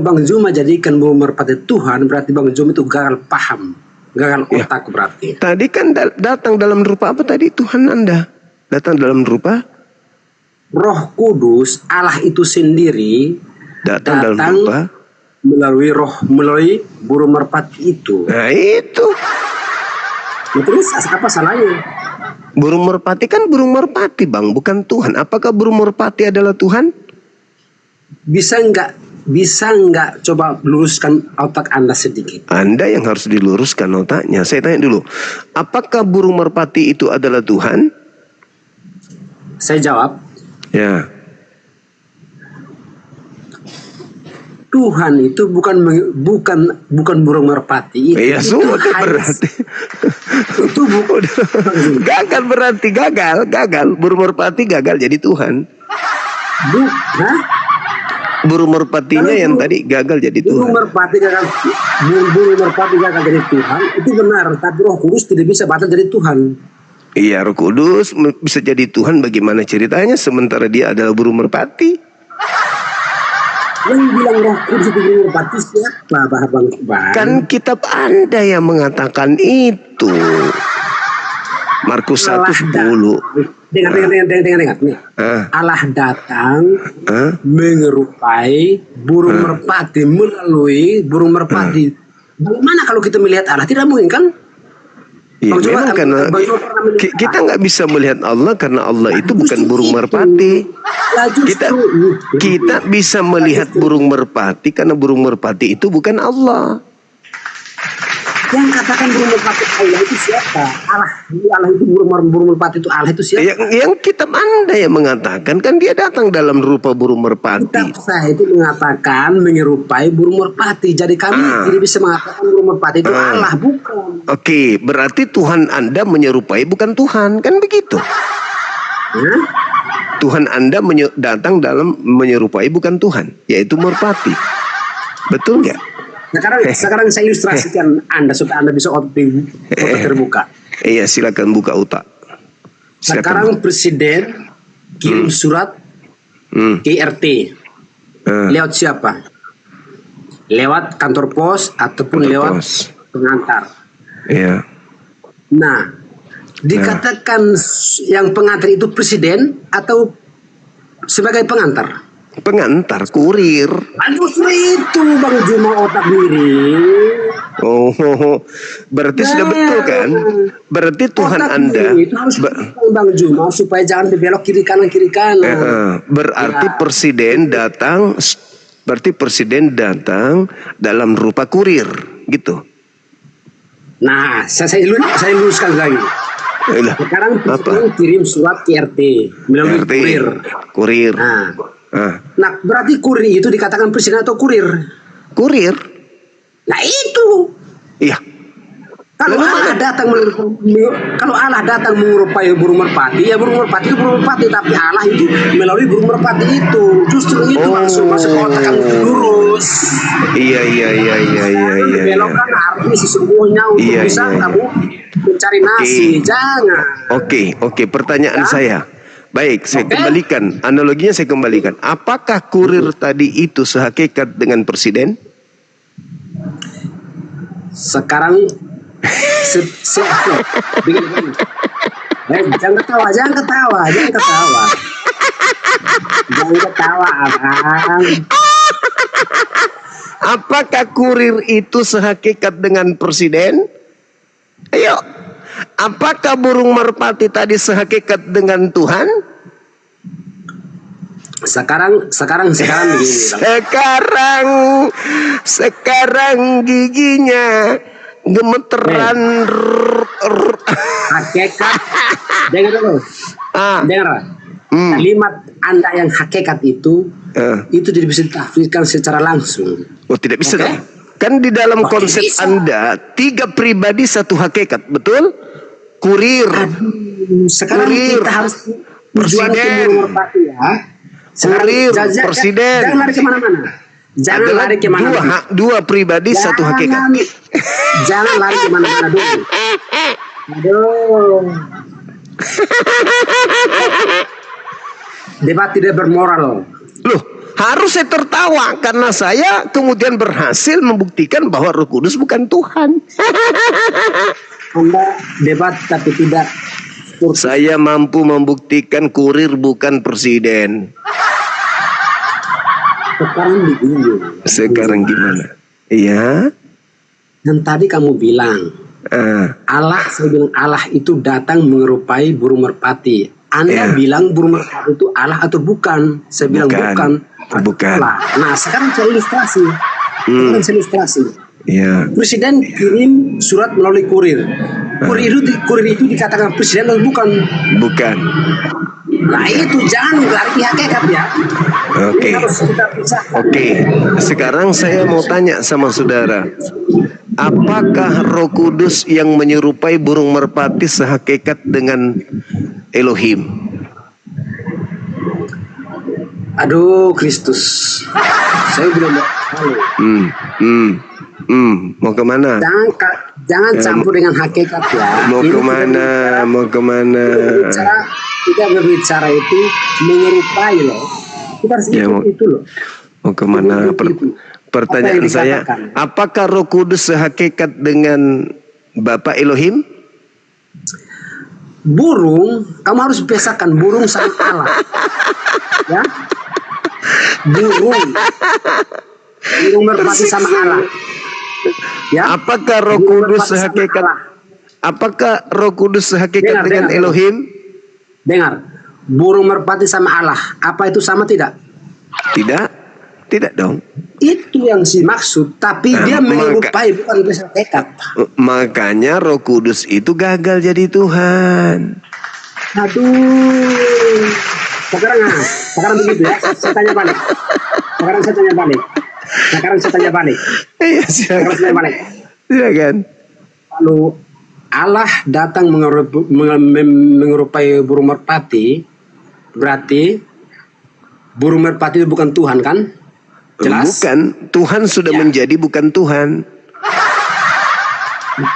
Bang Zuma jadikan burung merpati Tuhan, berarti Bang Zuma itu gagal paham, gagal otak berarti. Tadi kan datang dalam rupa apa tadi Tuhan Anda? Datang dalam rupa? Roh Kudus, Allah itu sendiri Datang dalam rupa? melalui burung merpati itu. Nah itu. Nah, terus apa salahnya? Burung merpati kan burung merpati, Bang, bukan Tuhan. Apakah burung merpati adalah Tuhan? Bisa nggak coba luruskan otak Anda sedikit? Anda yang harus diluruskan otaknya. Saya tanya dulu, apakah burung merpati itu adalah Tuhan? Saya jawab, Ya. Tuhan itu bukan burung merpati. Ya sudah hanya- berarti. Itu bukan. Gagal berarti, gagal. Burung merpati gagal jadi Tuhan. Hah? Burung merpatinya yang tadi gagal jadi Burung Tuhan. merpati gagal jadi Tuhan itu benar, tapi Roh Kudus tidak bisa batal jadi Tuhan. Iya, Roh Kudus bisa jadi Tuhan. Bagaimana ceritanya sementara dia adalah burung merpati? Yang bilang Roh Kudus itu burung merpati siapa, Bang Iqbal? Kan kitab Anda yang mengatakan itu. Markus 1:10. Dengar. Nih. Allah datang menyerupai burung merpati melalui burung merpati. Bagaimana kalau kita melihat Allah? Tidak mungkin kan? Ya, memang karena kita nggak bisa melihat Allah karena Allah itu bukan burung merpati. Kita bisa melihat burung merpati karena burung merpati itu bukan Allah. Yang katakan burung merpati Allah itu siapa? Allah itu burung merpati itu Allah itu siapa? Yang kitab Anda yang mengatakan kan dia datang dalam rupa burung merpati. Kitab saya itu mengatakan menyerupai burung merpati. Jadi kami tidak bisa mengatakan burung merpati itu Allah, bukan. Oke, berarti Tuhan Anda menyerupai bukan Tuhan, kan begitu? Tuhan Anda datang dalam menyerupai bukan Tuhan, yaitu merpati. Betul nggak? Sekarang saya ilustrasikan Anda supaya Anda bisa otak terbuka. Iya, silakan buka otak. Sekarang Presiden kirim surat ke RT. Lewat siapa? Lewat kantor pos ataupun lewat pengantar. Iya. Nah, dikatakan yang pengantar itu presiden atau sebagai pengantar? Pengantar, kurir. Justru itu Bang Juma otak miring. Oh, berarti sudah betul kan? Berarti Tuhan otak Anda itu harus Bang Juma supaya jangan belok kiri kanan. berarti presiden datang. Berarti presiden datang dalam rupa kurir, gitu. Nah, saya luruskan lagi. Sekarang presiden kirim surat ke RT melalui kurir. Nah, berarti kurir itu dikatakan presiden atau kurir? Kurir. Nah itu. Iya. Kalau Allah datang menyerupai burung merpati, ya burung merpati itu burung merpati, tapi Allah itu melalui burung merpati itu. Justru itu masuk otak kamu lurus. Iya. Belokkan arti sesungguhnya untuk bisa kamu mencari nasi. Jangan. Oke. Pertanyaan saya. Baik, saya kembalikan. Analoginya saya kembalikan. Apakah kurir tadi itu sehakikat dengan presiden? Sekarang begini. Jangan ketawa. Jangan ketawa, Abang. Apakah kurir itu sehakikat dengan presiden? Ayo. Apakah burung merpati tadi sehakikat dengan Tuhan? Sekarang begini. Sekarang giginya gemeteran. Hakikat. Dengar dulu. Dengar. Kalimat Anda yang hakikat itu tidak bisa ditafsirkan secara langsung. Oh, tidak bisa dong. Kan di dalam konsep Anda 3 pribadi 1 hakikat, betul? Kurir. Sekarang kita harus presiden. Kurir, presiden. Jangan lari kemana-mana. Dua pribadi 1 hakikat. Jangan lari kemana-mana dulu. Aduh. Debat tidak bermoral. Loh, harus saya tertawa karena saya kemudian berhasil membuktikan bahwa Roh Kudus bukan Tuhan. Anda debat tapi tidak. Saya mampu membuktikan kurir bukan presiden. Sekarang gimana? Iya. Yang tadi kamu bilang saya bilang Allah itu datang menyerupai burung merpati. Anda bilang burung merpati itu Allah atau bukan? Saya bilang bukan. Nah, sekarang saya ilustrasi. Ya. Presiden kirim surat melalui kurir. Kurir itu dikatakan presiden atau bukan? Bukan. Nah itu jangan lari ke hakikat ya. Oke. Sekarang saya mau tanya sama saudara. Apakah Roh Kudus yang menyerupai burung merpati sehakikat dengan Elohim? Aduh Kristus. Saya belum tahu. Mau kemana? Jangan campur dengan hakikat ya. Mau kemana? Kita berbicara itu menyerupai loh. Kita harus itu loh. Oh, kemana? Itu. Pertanyaan saya, apakah Roh Kudus sehakikat dengan Bapa Elohim? Burung, kamu harus bedakan burung sama Allah. Ya, burung merpati sama Allah. Ya, Apakah Roh burung Kudus merpati sama sehakikat? Allah. Apakah Roh Kudus sehakikat dengan Elohim? Dengar, burung merpati sama Allah, apa itu sama tidak? Tidak, tidak dong. Itu yang dimaksud, tapi dia menyerupai bukan bersehakikat. Makanya Roh Kudus itu gagal jadi Tuhan. Aduh, sekarang begitu ya. Saya tanya balik. Sekarang saya tanya balik. Iya, silakan. Lalu Allah datang menyerupai burung merpati, berarti burung merpati itu bukan Tuhan kan? Jelas? Bukan, Tuhan sudah menjadi bukan Tuhan.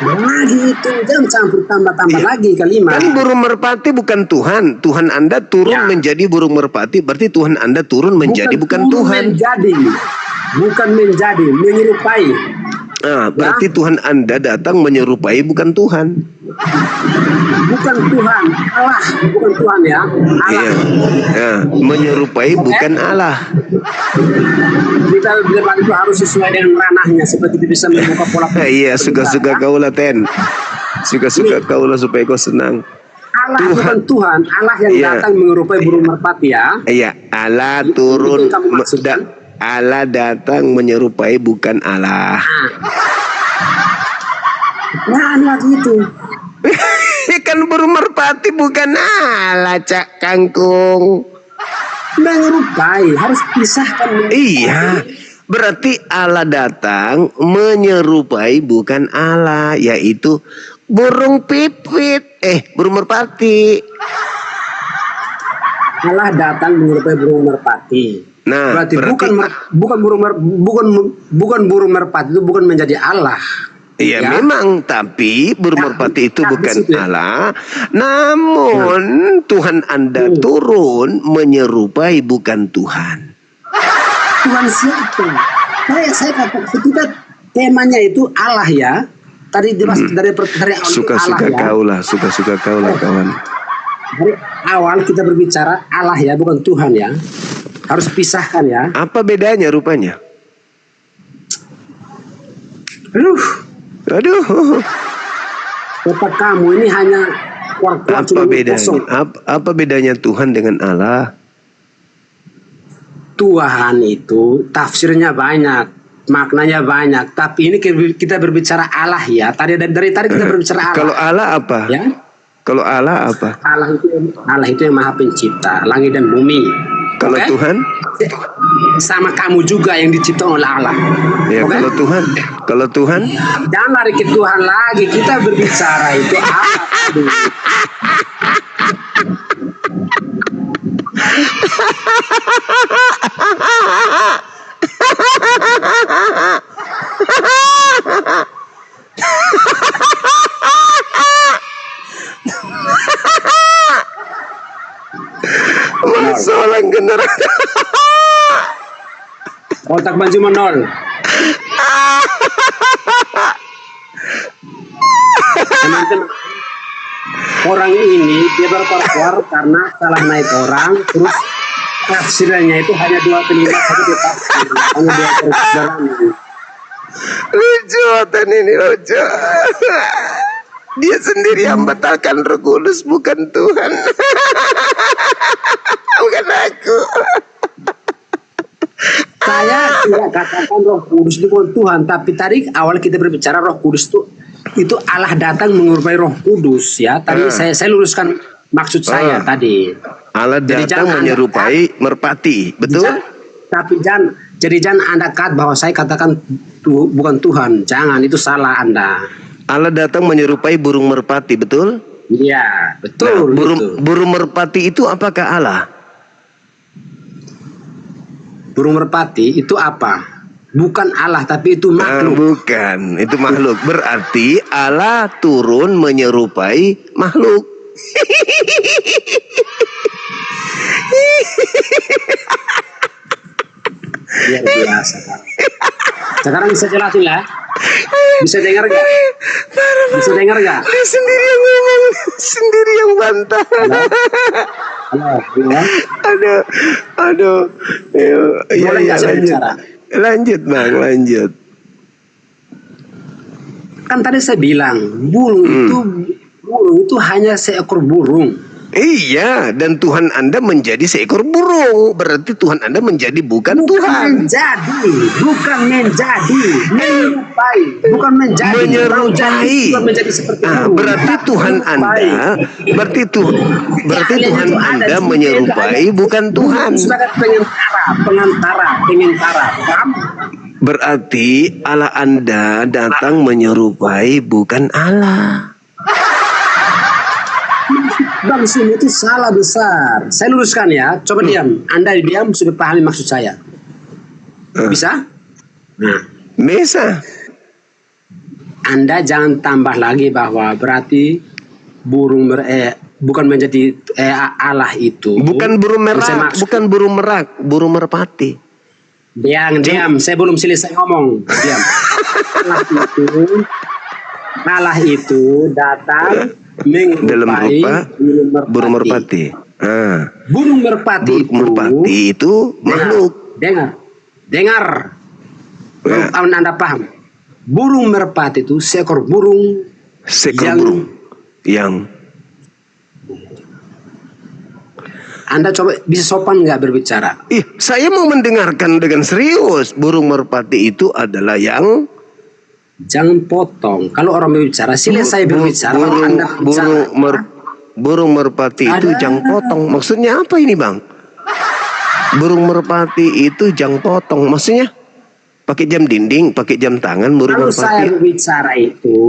Lagi itu, jangan campur tambah lagi kalimat. Kan burung merpati bukan Tuhan. Tuhan Anda turun menjadi burung merpati, berarti Tuhan Anda turun menjadi bukan Tuhan. Bukan menjadi, menyerupai. Nah, berarti Tuhan Anda datang menyerupai bukan Tuhan. Bukan Tuhan, Allah, bukan Tuhan ya. Allah. Iya. Nah, menyerupai bukan Allah. Kita debat itu harus sesuai dengan ranahnya, seperti itu bisa membuka pola. Iya, suka-suka kau lah, Ten. Suka-suka kau lah supaya kau senang. Allah bukan Tuhan, Allah yang datang menyerupai burung merpati ya. Iya, Allah turun. Allah datang menyerupai bukan Allah. Nah, gitu. Kan burung merpati bukan Allah, Cak Kangkung. Menyerupai, harus pisahkan. Iya, berarti Allah datang menyerupai bukan Allah, yaitu burung pipit. Burung merpati. Allah datang menyerupai burung merpati. Nah, berarti bukan burung merpati itu bukan menjadi Allah. Iya, memang, tapi burung merpati itu bukan Allah. Namun Tuhan Anda turun menyerupai bukan Tuhan. Tuhan siapa? Saya katakan kita temanya itu Allah ya. Tadi dari awal suka-suka kau lah kawan. Dari awal kita berbicara Allah ya, bukan Tuhan ya. Harus pisahkan ya. Apa bedanya rupanya? Aduh. Kata kamu ini hanya apa bedanya? Apa bedanya Tuhan dengan Allah? Tuhan itu tafsirnya banyak, maknanya banyak. Tapi ini kita berbicara Allah ya. Dari tadi kita berbicara Allah. Kalau Allah apa? Ya? Kalau Allah apa? Allah itu yang Maha Pencipta langit dan bumi. Kalau Tuhan? Sama kamu juga yang diciptakan oleh Allah. Ya, kalau Tuhan? Jangan lari ke Tuhan lagi. Kita berbicara itu Allah. Masalah generasi. Otak Banjuma 0. Teman-teman, orang ini dia berkoar karena salah naik orang, terus tafsirannya itu hanya 2 kalimat, satu dia tafsir, hanya 2 perjalanan. Lucu, ini lucu. Dia sendiri yang batalkan Roh Kudus, bukan Tuhan. Bukan aku. Saya tidak katakan Roh Kudus itu bukan Tuhan, tapi tadi awal kita berbicara Roh Kudus itu Allah datang menyerupai Roh Kudus ya. Tadi saya luruskan maksud saya tadi. Allah datang menyerupai merpati, betul? Tapi jangan Anda bahwa saya katakan bukan Tuhan. Jangan, itu salah Anda. Allah datang menyerupai burung merpati, betul? Iya, betul. Nah, burung merpati itu apakah Allah? Burung merpati itu apa? Bukan Allah, tapi itu makhluk. Bukan, itu makhluk. Berarti Allah turun menyerupai makhluk. Luar biasa. Sekarang bisa jelasin lah. Bisa dengar nggak? Bisa dengar nggak? Dia sendiri yang ngomong, sendiri yang bantah. Halo, ya. Aduh. Ya, Boleh nggak saya lanjut. bicara? Lanjut bang, lanjut. Kan tadi saya bilang burung itu hanya seekor burung. Iya, dan Tuhan Anda menjadi seekor burung. Berarti Tuhan Anda menjadi bukan Tuhan. Bukan menjadi, menyerupai, bukan menjadi. Menyerupai. Bukan menjadi seperti burung. Berarti Tuhan Anda, berarti Tuhan Anda menyerupai bukan Tuhan. Sebagai pengantara. Paham? Berarti Allah Anda datang menyerupai bukan Allah. Bang Sim itu salah besar. Saya luruskan ya. Coba diam. Anda diam sudah pahami maksud saya. Bisa? Nah, Bisa. Anda jangan tambah lagi bahwa berarti burung bukan menjadi Allah itu. Bukan burung merak, bukan burung merak, burung merpati. Diam. Saya belum selesai ngomong. Diam. Allah itu datang Dalam menyerupai rupa burung merpati. Burung merpati itu makhluk. Dengar. Anda paham? Burung merpati itu seekor burung. Burung yang Anda coba bisa sopan nggak berbicara? Saya mau mendengarkan dengan serius. Burung merpati itu adalah yang jangan potong. Kalau orang berbicara, selesai berbicara. Burung merpati itu jangan potong. Maksudnya apa ini bang? Burung merpati itu jangan potong. Maksudnya pakai jam dinding, pakai jam tangan. Burung Kalau merpati. saya berbicara itu,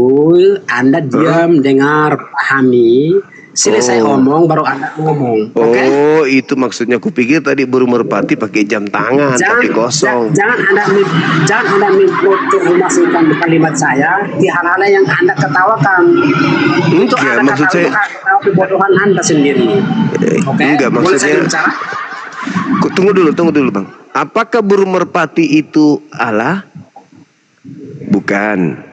Anda diam, dengar, pahami. Selesai ngomong, baru Anda ngomong. Okay? Oh, itu maksudnya. Kupikir tadi burung merpati pakai jam tangan, pakai gosong. Jangan Anda memmasukkan kalimat saya di hal-hal yang Anda ketawakan. Itu Enggak, Anda maksud saya ketawa kebodohan Anda sendiri. Oke? Enggak, Boleh saya maksudnya. bicara? Tunggu dulu bang. Apakah burung merpati itu Allah? Bukan.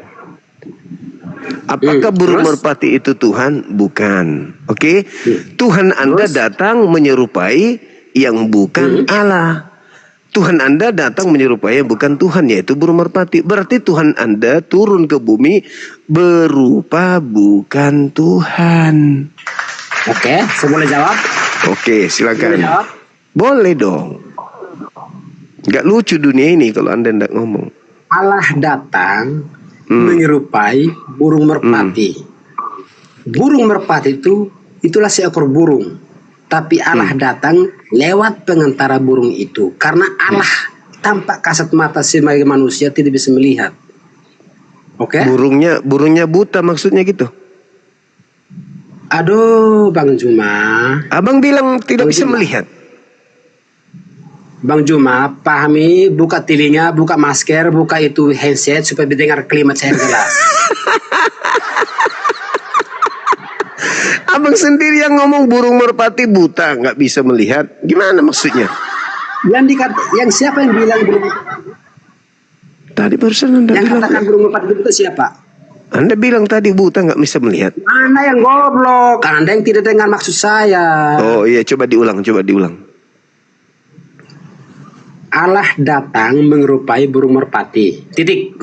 Apakah burung merpati itu Tuhan? Bukan. Oke? Tuhan Anda datang menyerupai yang bukan Allah. Tuhan Anda datang menyerupai yang bukan Tuhan, yaitu burung merpati. Berarti Tuhan Anda turun ke bumi berupa bukan Tuhan. Oke, saya boleh jawab? Oke, silakan. Boleh jawab? Boleh dong. Gak lucu dunia ini kalau Anda tidak ngomong. Allah datang menyerupai burung merpati. Burung merpati itulah seekor burung. Tapi Allah datang lewat pengantara burung itu. Karena Allah tampak kasat mata sebagai manusia tidak bisa melihat. Oke? Burungnya buta maksudnya gitu. Aduh, Bang Juma. Abang bilang tidak bisa melihat. Bang Juma, pahami, buka telinga, buka masker, buka itu handset supaya mendengar kalimat saya jelas. Abang sendiri yang ngomong burung merpati buta, nggak bisa melihat. Gimana maksudnya? Yang siapa yang bilang burung? Tadi barusan Anda Yang bilang. katakan burung merpati itu siapa? Anda bilang tadi buta nggak bisa melihat. Anda yang goblok, Anda yang tidak dengar maksud saya. Oh iya, coba diulang. Allah datang menyerupai burung merpati. Titik.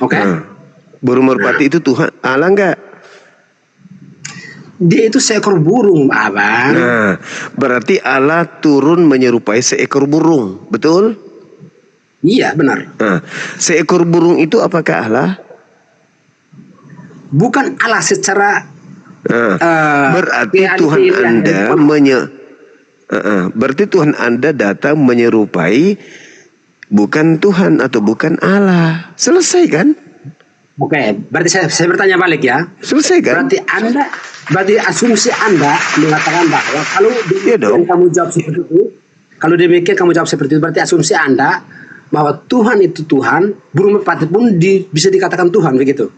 Oke? Burung merpati itu Tuhan Allah nggak? Dia itu seekor burung, abang. Nah, berarti Allah turun menyerupai seekor burung, betul? Iya, benar. Nah, seekor burung itu apakah Allah? Bukan Allah secara berarti Tuhan Anda berarti Tuhan Anda datang menyerupai bukan Tuhan atau bukan Allah. Selesai kan? Oke, berarti saya bertanya balik ya. Selesai kan? Berarti asumsi Anda mengatakan bahwa kalau demikian kamu jawab seperti itu, berarti asumsi Anda bahwa Tuhan itu Tuhan, burung merpati pun bisa dikatakan Tuhan, begitu?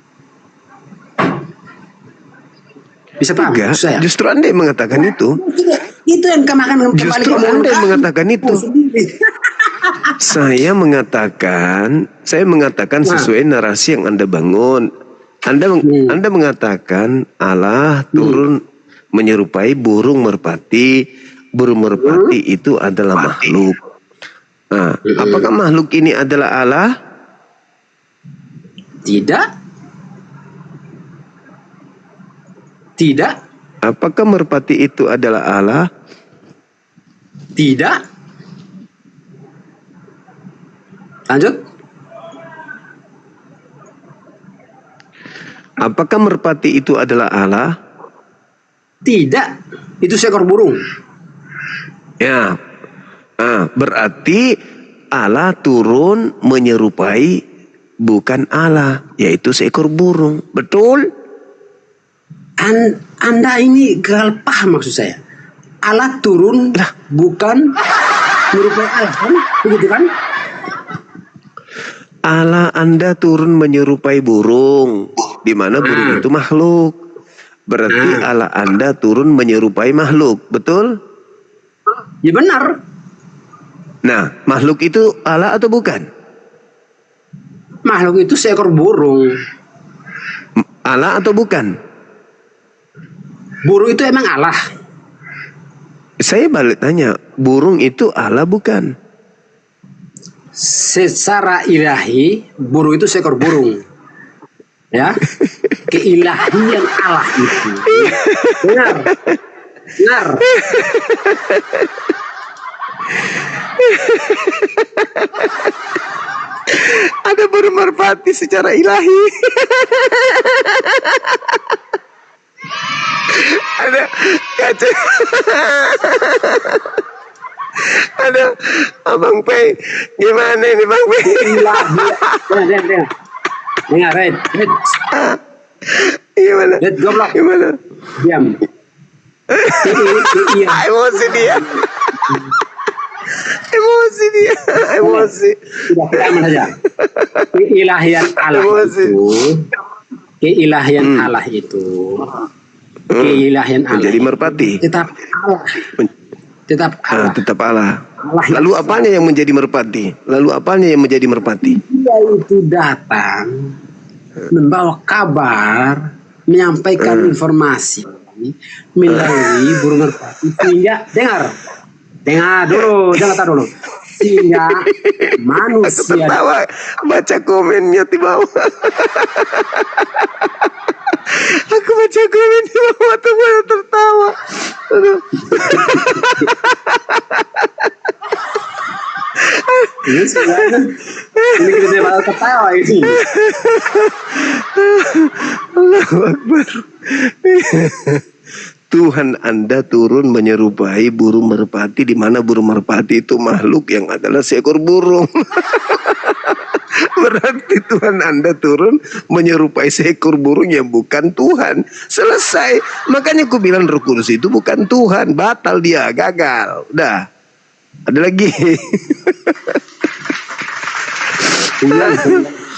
Bisa paham? Enggak, justru Anda yang mengatakan itu. Itu yang kemakan Justru Anda yang mengatakan itu. Saya mengatakan sesuai narasi yang Anda bangun. Anda mengatakan Allah turun menyerupai burung merpati. Burung merpati itu adalah makhluk. Nah, apakah makhluk ini adalah Allah? Tidak. Tidak. Apakah merpati itu adalah Allah? Tidak. Lanjut. Apakah merpati itu adalah Allah? Tidak. Itu seekor burung. Ya. Nah, berarti Allah turun menyerupai bukan Allah, yaitu seekor burung. Betul? Anda ini gagal paham maksud saya. Allah turun bukan menyerupai Allah kan? Begitu kan? Allah Anda turun menyerupai burung, di mana burung itu makhluk. Berarti Allah Anda turun menyerupai makhluk, betul? Ya benar. Nah, makhluk itu Allah atau bukan? Makhluk itu seekor burung. Allah atau bukan? Burung itu emang Allah. Saya balik tanya, burung itu Allah bukan? Secara ilahi, burung itu seekor burung. Ya, keilahian Allah itu. Benar. Benar. Ada burung merpati secara ilahi. Ada kaca. Ada Abang Pei. Gimana ini Bang Pei? Dengar, Red. Gimana? Red, goblok. Gimana? Diam. Emosi dia. Emosi. Sudah, kita aman saja. Keilahian Allah itu. Keilahian Allah menjadi merpati. Tetap Allah. Tetap Allah. Lalu apanya yang menjadi merpati? Dia itu datang membawa kabar, menyampaikan informasi melalui burung merpati sehingga dengar dulu, jangan tahu dulu. Sehingga manusia tertawa baca komennya di bawah. Aku baca komen di bawah tuh tertawa. Aduh. Ini kita bakal ketawa ini. Allahu Akbar. Tuhan Anda turun menyerupai burung merpati, di mana burung merpati itu makhluk yang adalah seekor burung. Berarti Tuhan Anda turun menyerupai seekor burung yang bukan Tuhan. Selesai. Makanya aku bilang Roh Kudus itu bukan Tuhan. Batal dia, gagal. Udah. Ada lagi.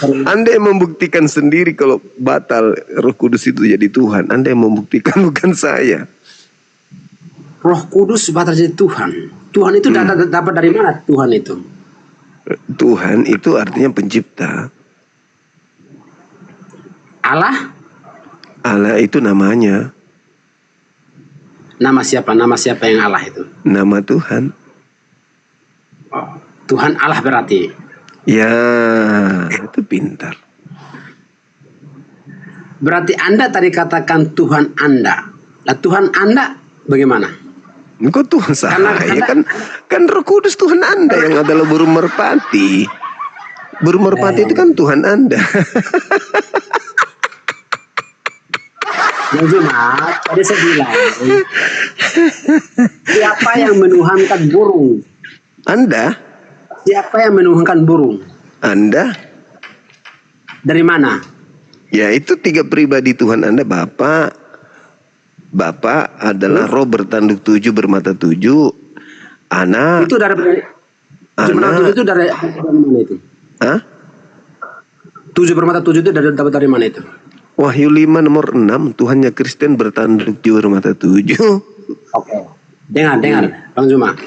Anda yang membuktikan sendiri kalau batal Roh Kudus itu jadi Tuhan. Anda yang membuktikan, bukan saya. Roh Kudus batal jadi Tuhan. Tuhan itu dapat dari mana Tuhan itu? Tuhan itu artinya pencipta. Allah? Allah itu namanya. Nama siapa? Nama siapa yang Allah itu? Nama Tuhan. Oh, Tuhan Allah berarti. Ya, itu pintar. Berarti Anda tadi katakan Tuhan Anda. Nah, Tuhan Anda bagaimana? Kok Tuhan saya? Kan Roh Kudus Tuhan Anda yang adalah burung merpati. Burung merpati itu kan Tuhan Anda. Yang cuma tadi saya bilang, siapa yang menuhankan burung? Anda? Siapa yang menuhankan burung? Anda? Dari mana? Ya itu 3 pribadi Tuhan Anda. Bapak adalah roh bertanduk 7 bermata 7. Anak. Itu dari anak. 7 bermata 7 itu dari mana itu? Hah? 7 bermata 7 itu dari mana itu? Wahyu 5 nomor 6. Tuhannya Kristen bertanduk 7 bermata 7. Oke. Dengar, Bang Zuma.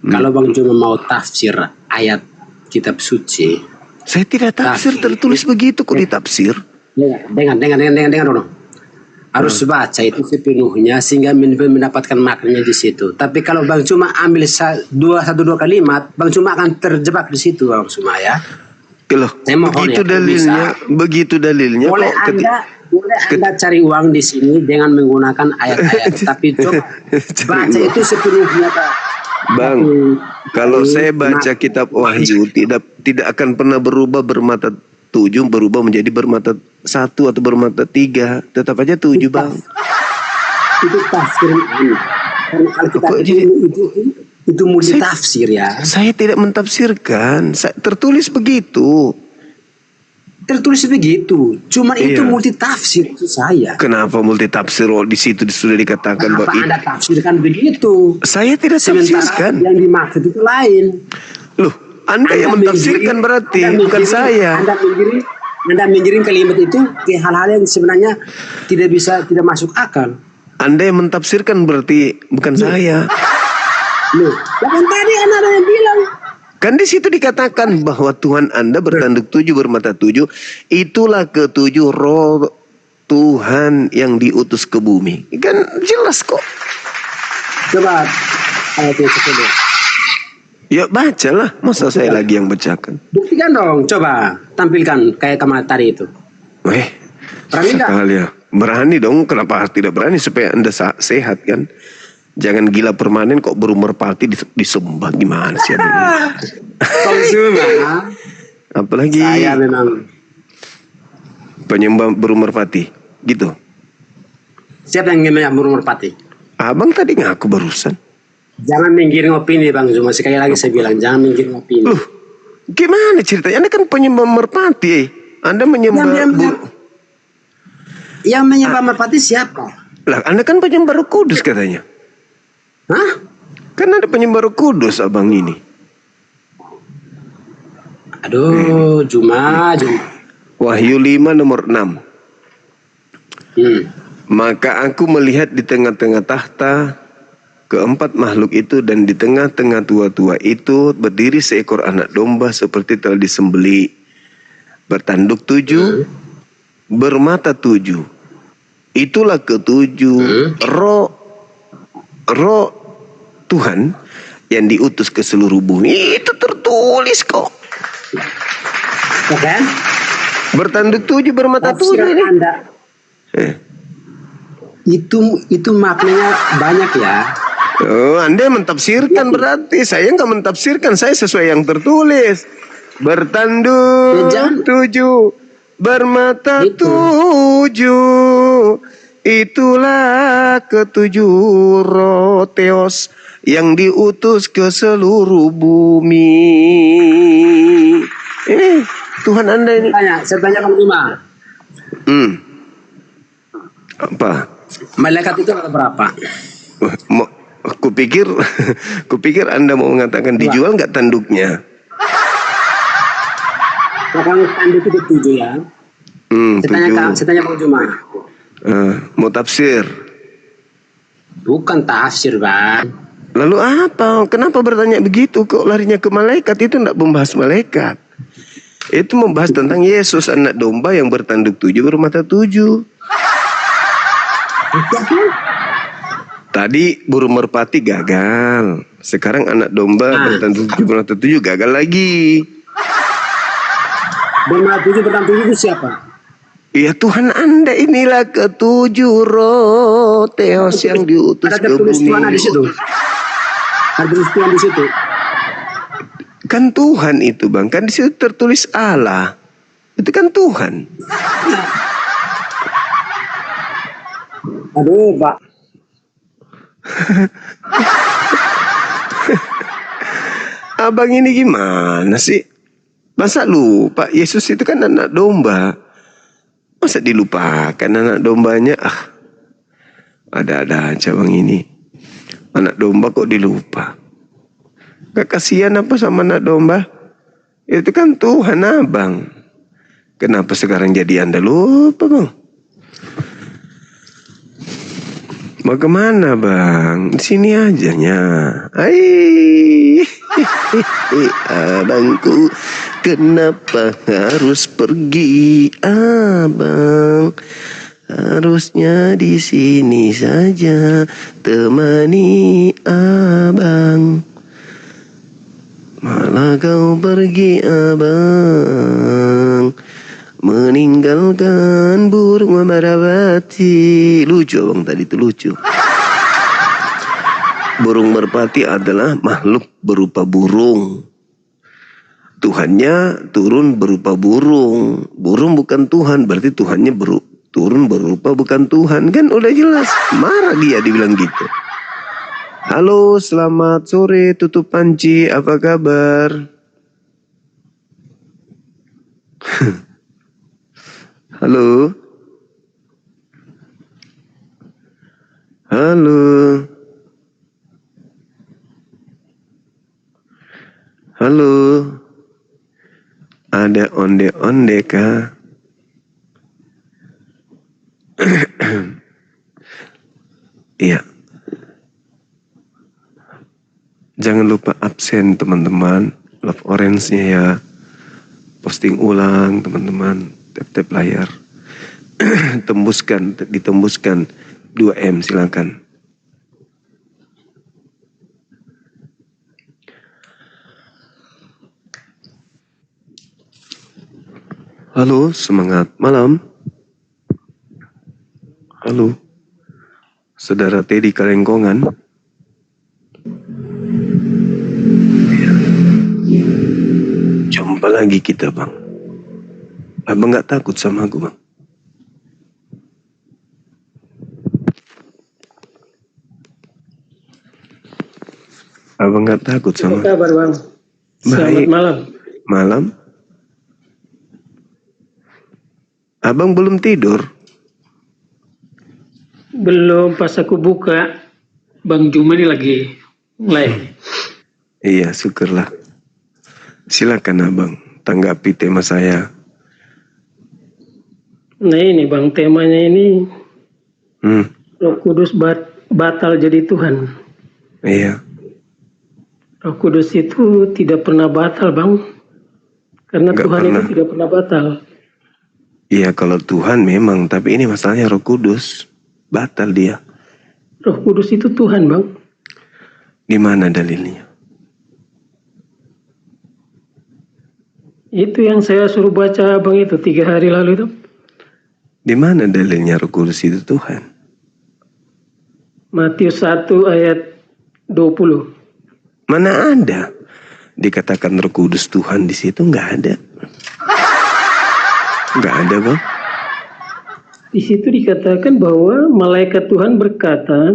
Kalau Bang Juma mau tafsir ayat kitab suci, Saya tidak tafsir, tertulis begitu kok ditafsir. dengar dulu. Harus baca itu sepenuhnya sehingga mendapatkan maknanya di situ. Tapi kalau Bang Juma ambil dua kalimat, Bang Juma akan terjebak di situ, Bang Juma ya. Loh, Saya mohon begitu ya, dalilnya, begitu dalilnya. Boleh Anda cari uang di sini dengan menggunakan ayat-ayat, tapi coba baca itu sepenuhnya, Pak. Bang, kalau saya baca kitab Wahyu tidak akan pernah berubah bermata 7 berubah menjadi bermata 1 atau bermata 3, tetap aja 7, Bang. Itu tafsir ini. Kalau kita itu multi tafsir ya. Saya tidak mentafsirkan, tertulis begitu. Tertulis begitu. Cuma itu multi tafsir itu saya. Kenapa multi tafsir? Oh, di situ sudah dikatakan bahwa Anda tafsirkan begitu? Saya tidak Sementara tafsirkan. yang dimaksud itu lain. Loh, Anda yang mentafsirkan berarti, bukan saya. Anda menggiring kalimat itu ke hal-hal yang sebenarnya tidak masuk akal. Anda yang mentafsirkan berarti bukan saya. Loh, kan tadi Anda ada yang bilang. Kan di situ dikatakan bahwa Tuhan Anda bertanduk 7 bermata 7, itulah ketujuh roh Tuhan yang diutus ke bumi. Kan jelas kok. Coba ayat yang kedua. Ya bacalah, masa saya lagi yang bacakan. Buktikan dong, coba tampilkan kayak kemarin tadi itu. Berani nggak? Sekali ya. Berani dong, kenapa tidak berani supaya Anda sehat kan? Jangan gila permanen kok berumur parti disembah gimana sih? Apalagi saya memang penyembah berumur pati gitu. Siapa yang namanya berumur pati? Abang tadi ngaku barusan. Jangan menggiring opini Bang Zuma. Sekali lagi saya bilang jangan menggiring opini. Loh, gimana ceritanya? Anda kan penyembah merpati. Anda menyembah yang menyembah merpati siapa? Lah, Anda kan penyembah Roh Kudus katanya. Hah? Kan ada penyembah Roh Kudus abang ini. Aduh, Juma. Wahyu 5 nomor 6. Maka aku melihat di tengah-tengah tahta keempat makhluk itu, dan di tengah-tengah tua-tua itu berdiri seekor anak domba seperti telah disembeli, bertanduk 7, bermata 7. Itulah ketujuh roh Tuhan yang diutus ke seluruh bumi. Itu tertulis kok. Oke. Bertanduk 7 bermata 7 ini. Anda. Itu maknanya banyak ya. Oh, Anda mentafsirkan berarti. Saya nggak mentafsirkan. Saya sesuai yang tertulis. Bertanduk 7 bermata 7. Itulah ketujuh roh Theos yang diutus ke seluruh bumi. Ini Tuhan Anda ini. Saya tanya Bang Juma. Apa? Malaikat itu ada berapa? Kupikir Anda mau mengatakan dijual nggak tanduknya? Kalau tanduk itu 7 ya. Saya tanya Bang Juma. Mau tafsir? Bukan tafsir, Bang. Lalu apa? Kenapa bertanya begitu? Kok larinya ke malaikat? Itu tidak membahas malaikat. Itu membahas tentang Yesus, anak domba yang bertanduk 7 bermata 7. Tadi burung merpati gagal. Sekarang anak domba bertanduk 7 bermata 7 gagal lagi. Bermata 7 bertanduk 7 itu siapa? Ya Tuhan Anda, inilah ketujuh roh Theos yang diutus ke bumi. Ada tulis Tuhan di situ. Kan Tuhan itu Bang, kan di situ tertulis Allah. Itu kan Tuhan. Aduh, Pak. Abang ini gimana sih? Masa lupa Yesus itu kan anak domba. Masa dilupakan anak dombanya? Ada-ada aja bang ini. Anak domba kok dilupa? Gak kasihan apa sama anak domba? Itu kan Tuhan abang. Kenapa sekarang jadi Anda lupa bang? Mau kemana bang? Di sini aja nya. Abangku, kenapa harus pergi abang? Harusnya di sini saja temani abang. Malah kau pergi abang, meninggalkan burung merpati. Lucu abang tadi itu lucu. Burung merpati adalah makhluk berupa burung. Tuhannya turun berupa burung. Burung bukan Tuhan, berarti Tuhannya turun berupa bukan Tuhan. Kan udah jelas. Marah dia dibilang gitu. Halo, selamat sore Tutup Panci, apa kabar? Halo. Halo. Halo. Ada onde-onde kah? Iya. Jangan lupa absen teman-teman. Love orange-nya ya. Posting ulang teman-teman. Tap-tap layar. Ditembuskan 2M silakan. Halo, semangat malam. Halo. Saudara Teddy Kalengkongan. Jumpa lagi kita bang. Abang gak takut sama aku bang? Abang gak takut sama? Apa kabar bang? Selamat malam. Malam? Abang belum tidur? Belum, pas aku buka Bang Juma ini lagi live. Iya, syukurlah. Silakan abang, tanggapi tema saya. Nah ini bang, temanya ini Roh Kudus batal jadi Tuhan. Iya. Roh Kudus itu tidak pernah batal bang, karena Nggak Tuhan pernah. itu tidak pernah batal. Iya, kalau Tuhan memang, tapi ini masalahnya Roh Kudus. Batal dia. Roh Kudus itu Tuhan bang. Gimana dalilnya? Itu yang saya suruh baca bang itu 3 hari lalu itu. Di mana dalilnya Roh Kudus itu Tuhan? Matius 1 ayat 20. Mana ada dikatakan Roh Kudus Tuhan di situ? Nggak ada. Nggak ada bang. Di situ dikatakan bahwa malaikat Tuhan berkata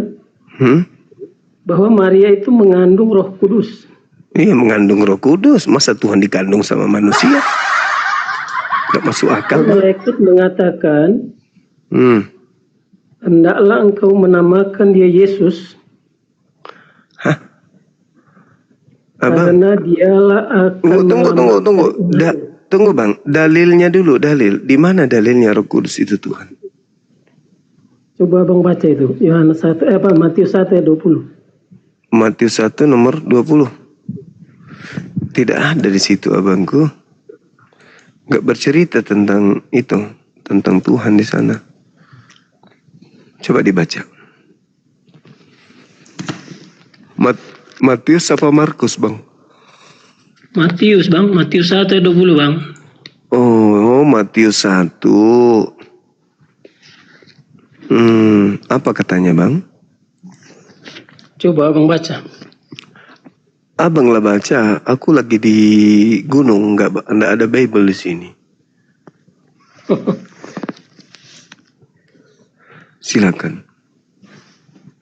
bahwa Maria itu mengandung Roh Kudus. Iya, mengandung Roh Kudus. Masa Tuhan dikandung sama manusia? Nggak masuk akal. Malaikat mengatakan, hendaklah engkau menamakan dia Yesus. Abang, karena dialah akan tunggu bang, dalilnya dulu, dalil. Di mana dalilnya Roh Kudus itu Tuhan? Coba abang baca itu, Yohanes 1, Matius 1 ayat 20. Matius 1 nomor 20. Tidak ada di situ abangku. Nggak bercerita tentang itu, tentang Tuhan di sana. Coba dibaca. Matius apa Markus bang? Matius bang, Matius 1 ayat 20 bang. Oh, Matius 1. Apa katanya bang? Coba abang baca. Abang lah baca. Aku lagi di gunung, nggak ada Bible di sini. Silakan.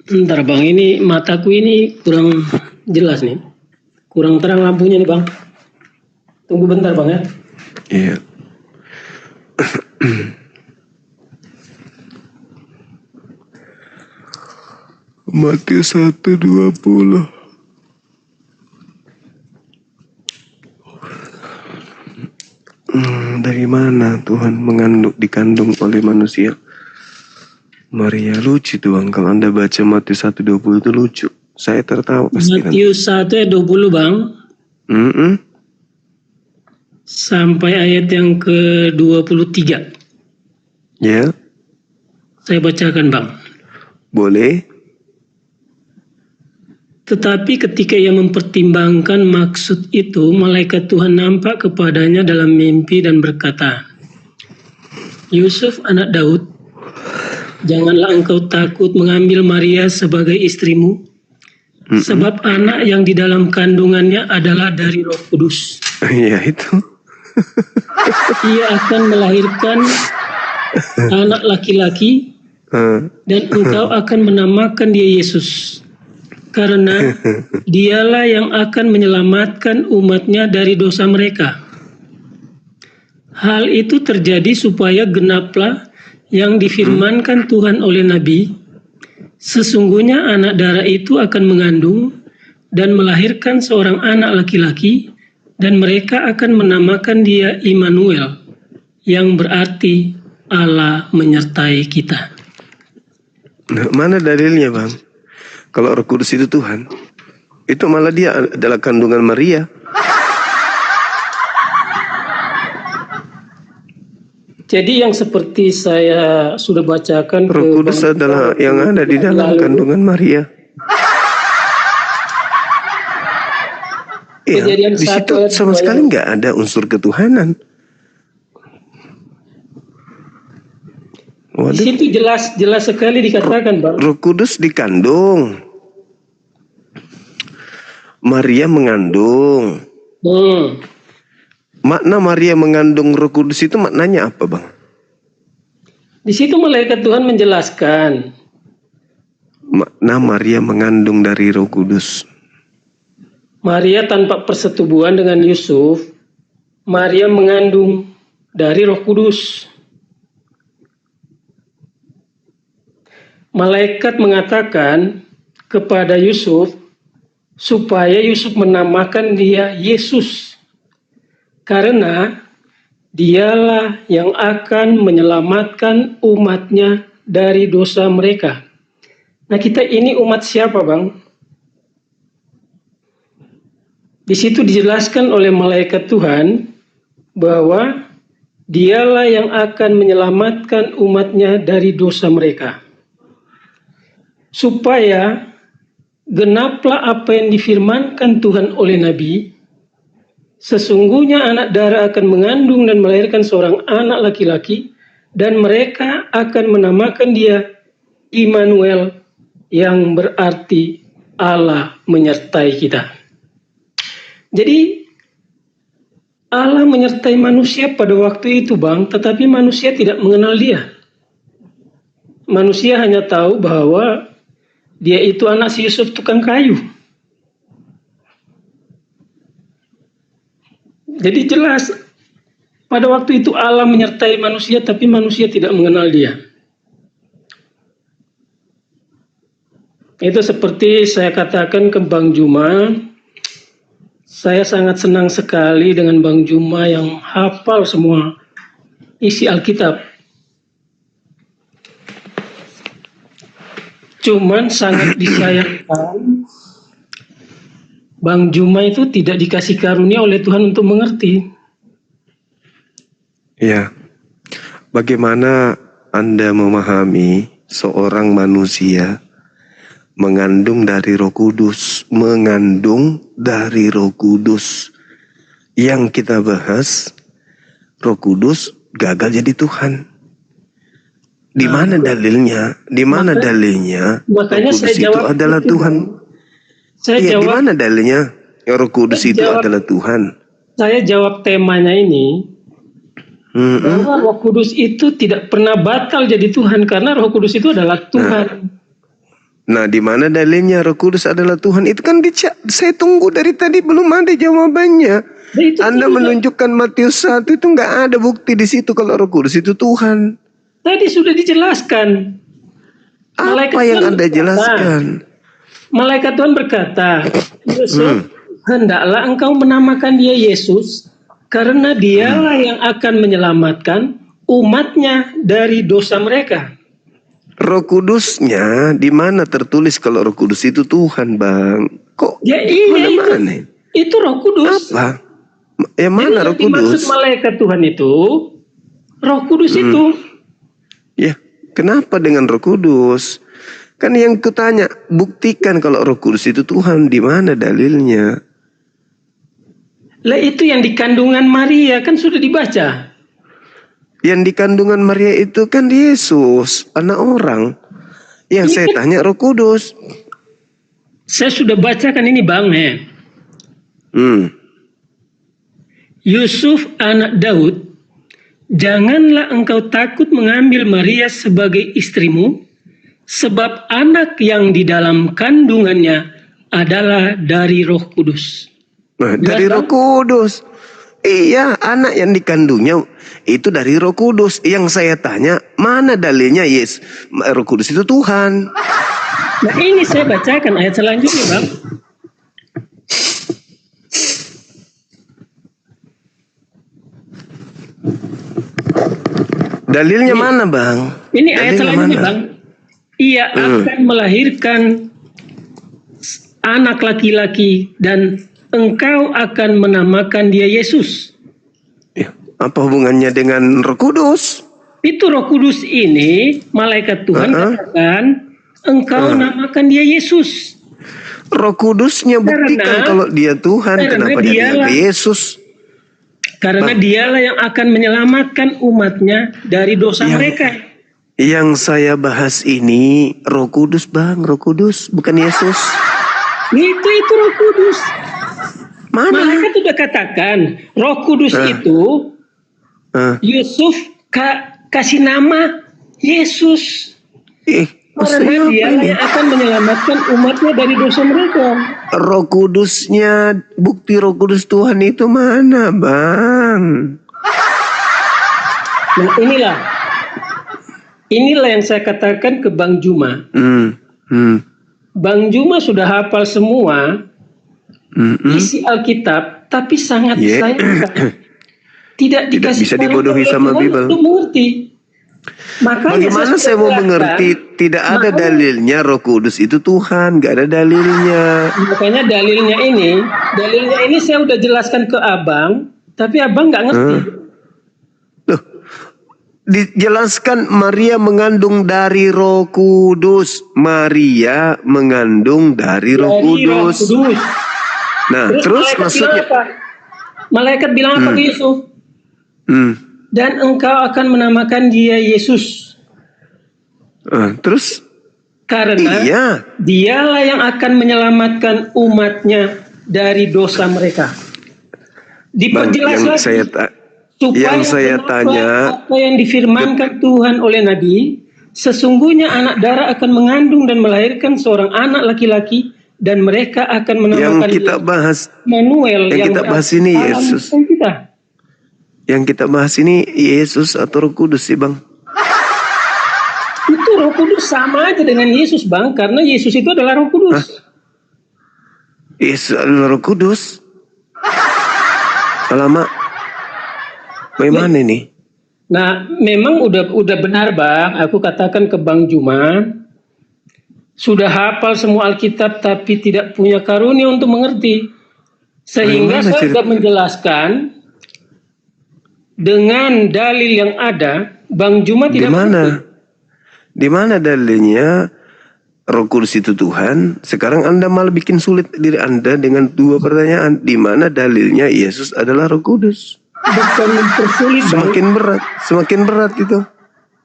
Bentar bang, ini mataku ini kurang jelas nih, kurang terang lampunya nih bang. Tunggu bentar bang ya. Iya. Matius 1:20. Dari mana Tuhan dikandung oleh manusia? Maria lucu tuh Bang. Kalau Anda baca Matius 1:20 itu lucu. Saya tertawa pasti. Matius 1 ayat 20 Bang. Sampai ayat yang ke-23. Ya. Saya bacakan Bang. Boleh. Tetapi ketika ia mempertimbangkan maksud itu, malaikat Tuhan nampak kepadanya dalam mimpi dan berkata, Yusuf anak Daud, janganlah engkau takut mengambil Maria sebagai istrimu, sebab anak yang di dalam kandungannya adalah dari Roh Kudus. Iya itu. Ia akan melahirkan anak laki-laki dan engkau akan menamakan dia Yesus. Karena dialah yang akan menyelamatkan umatnya dari dosa mereka. Hal itu terjadi supaya genaplah yang difirmankan Tuhan oleh Nabi. Sesungguhnya anak darah itu akan mengandung dan melahirkan seorang anak laki-laki, dan mereka akan menamakan dia Immanuel, yang berarti Allah menyertai kita. Nah, mana dalilnya Bang? Kalau Roh Kudus itu Tuhan, itu malah dia adalah kandungan Maria. Jadi yang seperti saya sudah bacakan, Roh Kudus adalah yang ada di dalam kandungan Maria. Iya, di situ sama sekali nggak ada unsur ketuhanan. Di situ jelas sekali dikatakan Bang. Roh Kudus dikandung, Maria mengandung. Makna Maria mengandung Roh Kudus itu maknanya apa Bang? Di situ malaikat Tuhan menjelaskan. Makna Maria mengandung dari Roh Kudus. Maria tanpa persetubuhan dengan Yusuf, Maria mengandung dari Roh Kudus. Malaikat mengatakan kepada Yusuf supaya Yusuf menamakan dia Yesus, karena dialah yang akan menyelamatkan umatnya dari dosa mereka. Nah, kita ini umat siapa Bang? Di situ dijelaskan oleh malaikat Tuhan bahwa dialah yang akan menyelamatkan umatnya dari dosa mereka. Supaya genaplah apa yang difirmankan Tuhan oleh Nabi, sesungguhnya anak darah akan mengandung dan melahirkan seorang anak laki-laki, dan mereka akan menamakan dia Immanuel, yang berarti Allah menyertai kita. Jadi Allah menyertai manusia pada waktu itu Bang, tetapi manusia tidak mengenal dia. Manusia hanya tahu bahwa dia itu anak si Yusuf tukang kayu. Jadi jelas pada waktu itu Allah menyertai manusia, tapi manusia tidak mengenal dia. Itu seperti saya katakan ke Bang Juma, saya sangat senang sekali dengan Bang Juma yang hafal semua isi Alkitab. Cuman sangat disayangkan Bang Juma itu tidak dikasih karunia oleh Tuhan untuk mengerti. Ya, bagaimana Anda memahami seorang manusia mengandung dari Roh Kudus, Yang kita bahas, Roh Kudus gagal jadi Tuhan. Di mana dalilnya? Di mana dalilnya? Makanya Roh Kudus saya jawab itu adalah itu, Tuhan. Iya, di mana dalilnya? Roh Kudus itu adalah Tuhan. Saya jawab temanya ini. Bahwa Roh Kudus itu tidak pernah batal jadi Tuhan, karena Roh Kudus itu adalah Tuhan. Nah, di mana dalilnya Roh Kudus adalah Tuhan? Itu kan saya tunggu dari tadi belum ada jawabannya. Anda menunjukkan Matius 1 itu nggak ada bukti di situ kalau Roh Kudus itu Tuhan. Tadi sudah dijelaskan. Apa yang Anda jelaskan? Malaikat Tuhan berkata, Yusuf, hendaklah engkau menamakan dia Yesus, karena dialah yang akan menyelamatkan umatnya dari dosa mereka. Roh Kudusnya di mana tertulis kalau Roh Kudus itu Tuhan, Bang? Kok Ya iya mana-mana? itu Roh Kudus. Apa? Yang mana Jadi Roh yang dimaksud Kudus? malaikat Tuhan itu Roh Kudus itu. Ya, kenapa dengan Roh Kudus? Kan yang kutanya, buktikan kalau Roh Kudus itu Tuhan, di mana dalilnya? Lah itu yang di kandungan Maria kan sudah dibaca. Yang di kandungan Maria itu kan Yesus, anak orang. Yang saya tanya Roh Kudus. Saya sudah bacakan ini Bang. Yusuf anak Daud, janganlah engkau takut mengambil Maria sebagai istrimu, sebab anak yang di dalam kandungannya adalah dari Roh Kudus. Nah, dari Roh Kudus. Iya, anak yang dikandungnya itu dari Roh Kudus. Yang saya tanya, mana dalilnya Roh Kudus itu Tuhan? Nah ini saya bacakan ayat selanjutnya Bang. Dalilnya mana, Bang? Ini ayat Dalilnya selanjutnya mana? Bang. Ia akan melahirkan anak laki-laki dan engkau akan menamakan dia Yesus. Ya, apa hubungannya dengan Roh Kudus? Itu Roh Kudus ini malaikat Tuhan katakan engkau namakan dia Yesus. Roh Kudusnya buktikan kalau dia Tuhan, kenapa dia nama Yesus? Karena dialah yang akan menyelamatkan umatnya dari dosa mereka. Yang saya bahas ini Roh Kudus, Bang, Roh Kudus, bukan Yesus. Itu Roh Kudus. Mana? Malaikat sudah katakan Roh Kudus itu Yusuf kasih nama Yesus. Karena dialah yang akan menyelamatkan umatnya dari dosa mereka. Roh Kudusnya, bukti Roh Kudus Tuhan itu mana, Bang? Nah inilah yang saya katakan ke Bang Juma. Bang Juma sudah hafal semua isi Alkitab, tapi sangat disayangkan tidak bisa dibodohi sama Bible. Untuk mengerti. Makanya bagaimana saya mau mengerti? Tidak ada dalilnya Roh Kudus itu Tuhan, nggak ada dalilnya. Makanya dalilnya ini saya udah jelaskan ke Abang, tapi Abang nggak ngerti. Loh, dijelaskan Maria mengandung dari Roh Kudus. Maria mengandung dari Roh Kudus. Nah, terus maksudnya malaikat bilang apa ke Yusuf? Dan engkau akan menamakan dia Yesus. Terus? Karena dialah yang akan menyelamatkan umatnya dari dosa mereka. Diperjelas lagi. Yang saya tanya, apa yang difirmankan Tuhan oleh Nabi, sesungguhnya anak darah akan mengandung dan melahirkan seorang anak laki-laki dan mereka akan menamakan yang kita bahas Manuel. Yang kita bahas ini Yesus. Yang kita bahas ini Yesus atau Roh Kudus sih, Bang? Itu Roh Kudus sama aja dengan Yesus, Bang, karena Yesus itu adalah Roh Kudus. Yesus adalah Roh Kudus. Alamak, bagaimana ini? Nah, memang udah benar, Bang. Aku katakan ke Bang Juma, sudah hafal semua Alkitab tapi tidak punya karunia untuk mengerti. Sehingga saya sudah menjelaskan dengan dalil yang ada, Bang Juma tidak mengerti. Di mana dalilnya Roh Kudus itu Tuhan? Sekarang Anda malah bikin sulit diri Anda dengan dua pertanyaan. Di mana dalilnya Yesus adalah Roh Kudus? Bukan mempersulit, semakin berat itu.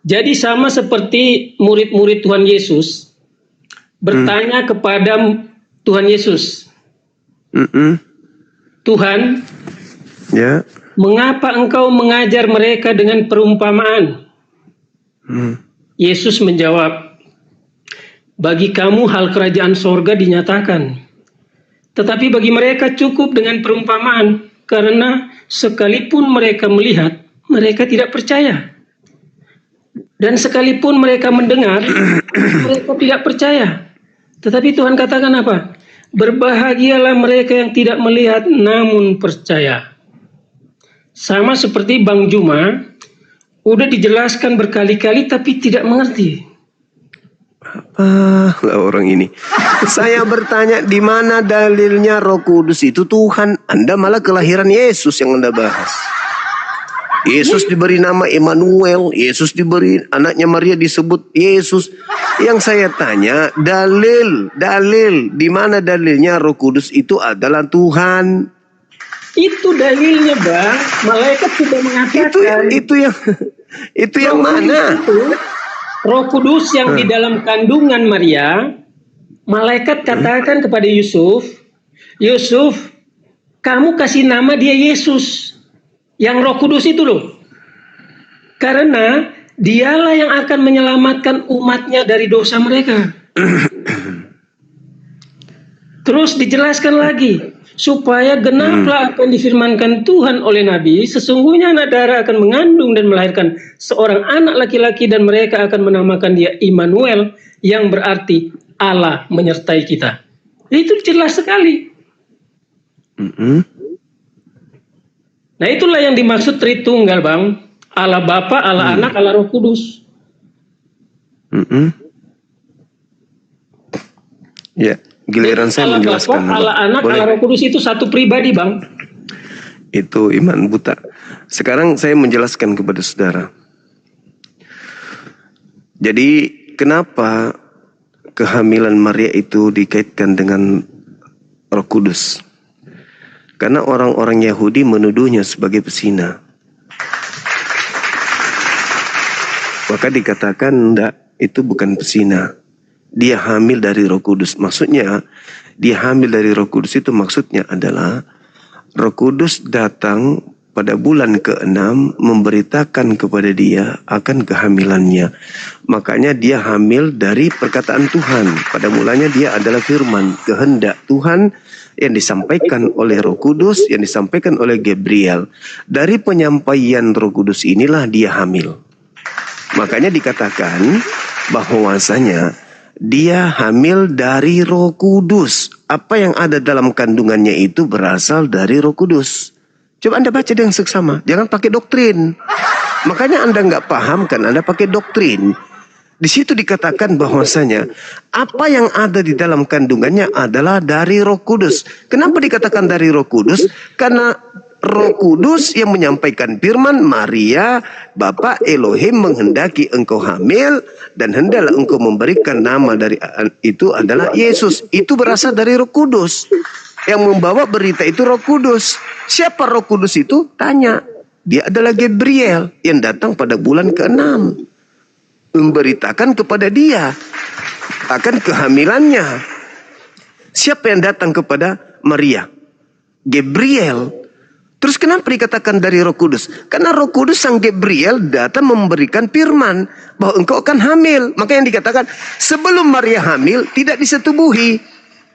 Jadi sama seperti murid-murid Tuhan Yesus bertanya kepada Tuhan Yesus, Tuhan, mengapa engkau mengajar mereka dengan perumpamaan? Yesus menjawab, bagi kamu hal kerajaan sorga dinyatakan, tetapi bagi mereka cukup dengan perumpamaan, karena sekalipun mereka melihat, mereka tidak percaya. Dan sekalipun mereka mendengar, mereka tidak percaya. Tetapi Tuhan katakan apa? Berbahagialah mereka yang tidak melihat namun percaya. Sama seperti Bang Juma, udah dijelaskan berkali-kali tapi tidak mengerti. Lah orang ini. Saya bertanya, di mana dalilnya Roh Kudus itu Tuhan? Anda malah kelahiran Yesus yang Anda bahas. Yesus diberi nama Immanuel, Yesus diberi, anaknya Maria disebut Yesus. Yang saya tanya, dalil, di mana dalilnya Roh Kudus itu adalah Tuhan? Itu dalilnya, Bang. Malaikat sudah mengatakan. Itu yang mana? Roh Kudus yang di dalam kandungan Maria, malaikat katakan kepada Yusuf, Yusuf, kamu kasih nama dia Yesus. Yang Roh Kudus itu loh. Karena dialah yang akan menyelamatkan umatnya dari dosa mereka. Terus dijelaskan lagi, supaya genaplah apa yang difirmankan Tuhan oleh Nabi, sesungguhnya anak darah akan mengandung dan melahirkan seorang anak laki-laki dan mereka akan menamakan dia Immanuel, yang berarti Allah menyertai kita. Itu jelas sekali. Nah itulah yang dimaksud Tritunggal, Bang. Allah Bapa, Allah Anak, Allah Roh Kudus. Ya. Giliran saya menjelaskan. Allah Anak, Allah Roh Kudus itu satu pribadi, Bang. Itu iman buta. Sekarang saya menjelaskan kepada saudara. Jadi kenapa kehamilan Maria itu dikaitkan dengan Roh Kudus? Karena orang-orang Yahudi menuduhnya sebagai pesina. Maka dikatakan enggak, itu bukan pesina. Dia hamil dari Roh Kudus. Maksudnya, dia hamil dari Roh Kudus itu maksudnya adalah Roh Kudus datang pada bulan ke-6 memberitakan kepada dia akan kehamilannya. Makanya dia hamil dari perkataan Tuhan. Pada mulanya dia adalah firman, kehendak Tuhan yang disampaikan oleh Roh Kudus, yang disampaikan oleh Gabriel. Dari penyampaian Roh Kudus inilah dia hamil. Makanya dikatakan bahwasanya dia hamil dari Roh Kudus. Apa yang ada dalam kandungannya itu berasal dari Roh Kudus. Coba Anda baca dengan seksama. Jangan pakai doktrin. Makanya Anda nggak paham kan, Anda pakai doktrin. Di situ dikatakan bahwasanya apa yang ada di dalam kandungannya adalah dari Roh Kudus. Kenapa dikatakan dari Roh Kudus? Karena Roh Kudus yang menyampaikan firman, Maria, Bapa Elohim menghendaki engkau hamil dan hendaklah engkau memberikan nama dari itu adalah Yesus. Itu berasal dari Roh Kudus. Yang membawa berita itu Roh Kudus. Siapa Roh Kudus itu? Tanya. Dia adalah Gabriel yang datang pada bulan ke-6. Memberitakan kepada dia akan kehamilannya. Siapa yang datang kepada Maria? Gabriel. Terus kenapa dikatakan dari Roh Kudus? Karena Roh Kudus sang Gabriel datang memberikan firman bahwa engkau akan hamil. Maka yang dikatakan sebelum Maria hamil tidak disetubuhi.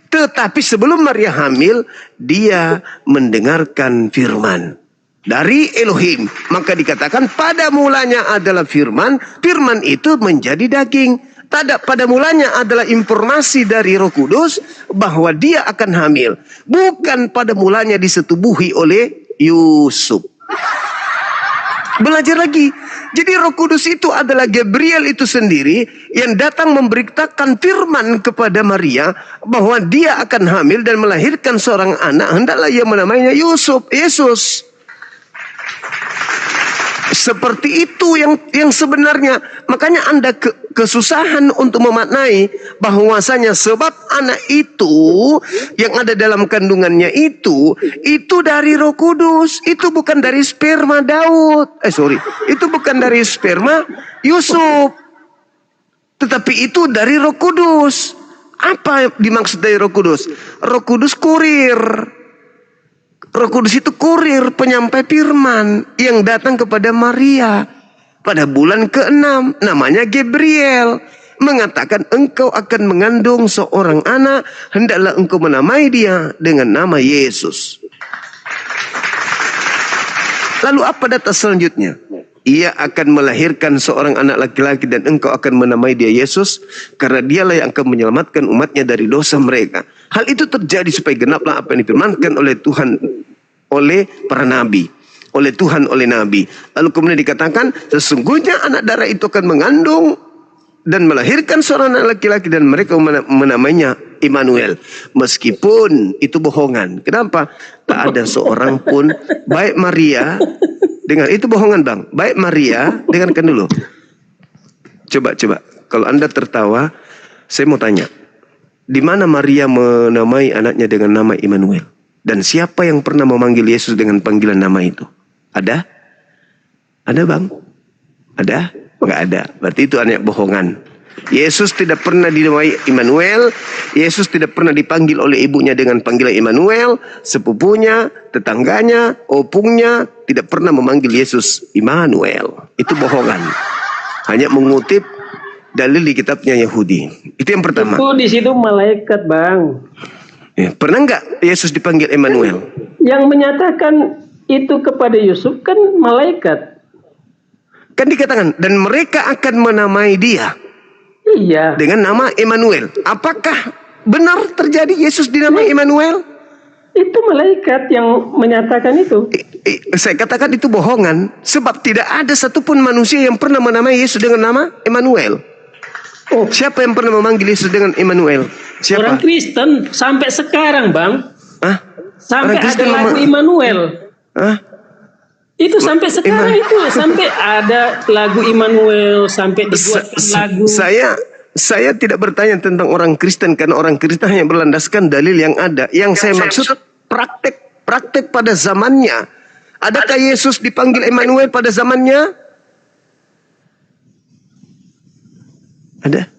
Tetapi sebelum Maria hamil dia mendengarkan firman dari Elohim. Maka dikatakan pada mulanya adalah firman. Firman itu menjadi daging. Pada mulanya adalah informasi dari Roh Kudus bahwa dia akan hamil. Bukan pada mulanya disetubuhi oleh Yusuf. Belajar lagi. Jadi Roh Kudus itu adalah Gabriel itu sendiri yang datang memberitakan firman kepada Maria bahwa dia akan hamil dan melahirkan seorang anak, hendaklah ia menamainya Yesus. Seperti itu yang sebenarnya. Makanya Anda kesusahan untuk memaknai bahwasanya sebab anak itu yang ada dalam kandungannya itu dari Roh Kudus. Itu bukan dari sperma Daud. Itu bukan dari sperma Yusuf. Tetapi itu dari Roh Kudus. Apa dimaksud dari Roh Kudus? Roh Kudus kurir. Roh Kudus itu kurir penyampai firman yang datang kepada Maria pada bulan ke-6. Namanya Gabriel. Mengatakan engkau akan mengandung seorang anak. Hendaklah engkau menamai dia dengan nama Yesus. Lalu apa data selanjutnya? Ia akan melahirkan seorang anak laki-laki dan engkau akan menamai dia Yesus. Karena dialah yang akan menyelamatkan umatnya dari dosa mereka. Hal itu terjadi supaya genaplah apa yang difirmankan oleh Tuhan, oleh para nabi. Oleh Tuhan, oleh nabi. Lalu kemudian dikatakan, sesungguhnya anak darah itu akan mengandung dan melahirkan seorang anak laki-laki dan mereka menamainya Immanuel. Meskipun itu bohongan. Kenapa? Tak ada seorang pun, baik Maria, dengar itu bohongan bang. Baik Maria, dengarkan dulu. Coba. Kalau Anda tertawa, saya mau tanya. Di mana Maria menamai anaknya dengan nama Immanuel? Dan siapa yang pernah memanggil Yesus dengan panggilan nama itu? Ada? Ada bang? Ada? Enggak ada. Berarti itu anak bohongan. Yesus tidak pernah dinamai Immanuel. Yesus tidak pernah dipanggil oleh ibunya dengan panggilan Immanuel. Sepupunya, tetangganya, opungnya tidak pernah memanggil Yesus Immanuel. Itu bohongan. Hanya mengutip dalil di kitabnya Yahudi. Itu yang pertama. Itu di situ malaikat, Bang. Ya, pernah nggak Yesus dipanggil Immanuel? Yang menyatakan itu kepada Yusuf kan malaikat. Kan dikatakan, dan mereka akan menamai dia. Iya. Dengan nama Immanuel. Apakah benar terjadi Yesus dinamai Immanuel? Itu malaikat yang menyatakan itu. Saya katakan itu bohongan. Sebab tidak ada satupun manusia yang pernah menamai Yesus dengan nama Immanuel. Oh, siapa yang pernah memanggil Yesus dengan Immanuel? Siapa? Orang Kristen sampai sekarang, Bang. Hah? Sampai ada lagu Immanuel. Hah? Itu sampai sekarang itu sampai ada lagu Immanuel, sampai dibuatkan lagu. Saya tidak bertanya tentang orang Kristen karena orang Kristen hanya berlandaskan dalil yang ada. Yang saya maksud praktek pada zamannya. Adakah Yesus dipanggil Immanuel pada zamannya? Ada?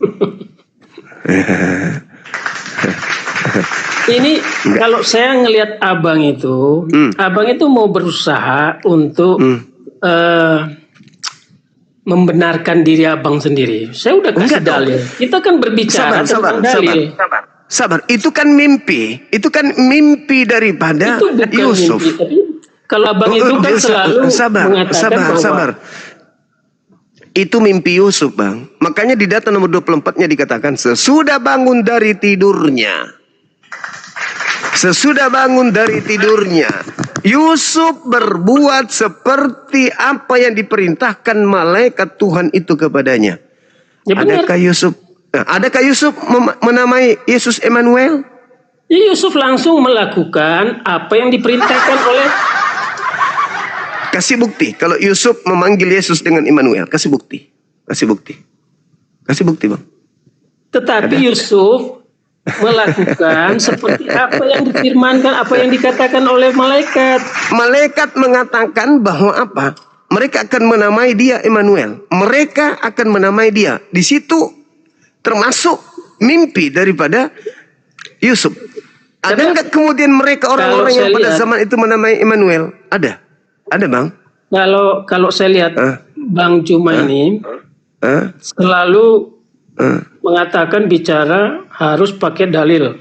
Ini kalau saya ngelihat abang itu mau berusaha untuk membenarkan diri abang sendiri. Saya udah kasih dalil. Kita kan berbicara tentang dalil. Sabar. Itu kan mimpi. Itu kan mimpi daripada Yusuf. Mimpi, tapi kalau abang itu kan selalu mengatakan sabar. Itu mimpi Yusuf, Bang. Makanya di data nomor 24-nya dikatakan sesudah bangun dari tidurnya. Sesudah bangun dari tidurnya, Yusuf berbuat seperti apa yang diperintahkan malaikat Tuhan itu kepadanya. Ya, adakah Yusuf menamai Yesus Immanuel? Ya, Yusuf langsung melakukan apa yang diperintahkan oleh. Kasih bukti kalau Yusuf memanggil Yesus dengan Immanuel. Kasih bukti, Bang. Tetapi Yusuf melakukan seperti apa yang difirmankan, apa yang dikatakan oleh malaikat. Malaikat mengatakan bahwa apa? Mereka akan menamai dia Immanuel. Mereka akan menamai dia. Di situ termasuk mimpi daripada Yusuf. Ada nggak kemudian mereka orang-orang yang pada zaman itu menamai Immanuel? Ada, Bang. Kalau saya lihat Bang Juma ini selalu mengatakan bicara harus pakai dalil.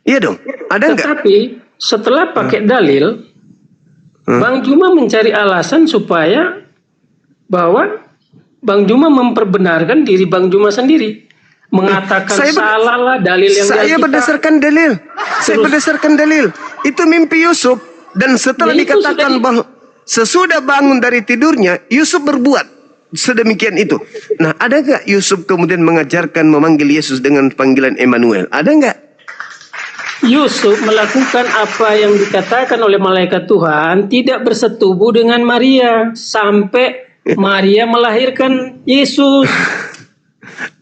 Iya dong. Ada nggak? Tetapi setelah pakai dalil, Bang Juma mencari alasan supaya bahwa Bang Juma memperbenarkan diri Bang Juma sendiri, mengatakan salah lah dalil yang saya berdasarkan dalil. Saya berdasarkan dalil. Itu mimpi Yusuf dan setelah dikatakan bahwa sesudah bangun dari tidurnya Yusuf berbuat sedemikian itu. Nah, ada nggak Yusuf kemudian mengajarkan memanggil Yesus dengan panggilan Immanuel? Ada nggak? Yusuf melakukan apa yang dikatakan oleh malaikat Tuhan, tidak bersetubuh dengan Maria sampai Maria melahirkan Yesus.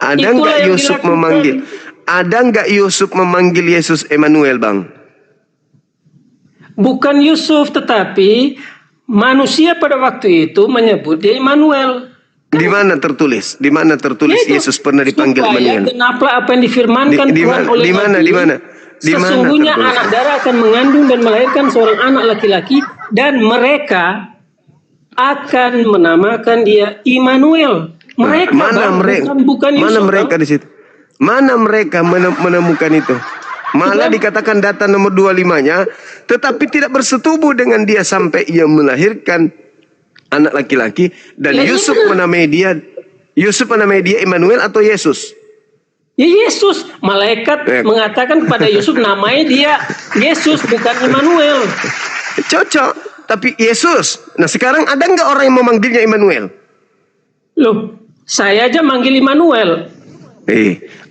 Ada nggak Yusuf memanggil? Ada nggak Yusuf memanggil Yesus Immanuel, Bang? Bukan Yusuf, tetapi manusia pada waktu itu menyebut dia Immanuel. Di mana tertulis? Di mana tertulis Yesus pernah dipanggil Immanuel? Genaplah apa yang difirmankan Tuhan oleh Nabi. Sesungguhnya anak darah akan mengandung dan melahirkan seorang anak laki-laki dan mereka akan menamakan dia Immanuel. Mereka bukan Yusuf. Mana mereka di situ? Mana mereka menemukan itu? Malah dikatakan data nomor 25-nya, tetapi tidak bersetubuh dengan dia sampai ia melahirkan anak laki-laki dan Yusuf menamai dia Immanuel atau Yesus? Ya Yesus, malaikat mengatakan kepada Yusuf namanya dia Yesus bukan Immanuel. Cocok, tapi Yesus. Nah sekarang ada nggak orang yang memanggilnya Immanuel? Loh, Saya aja manggil Immanuel.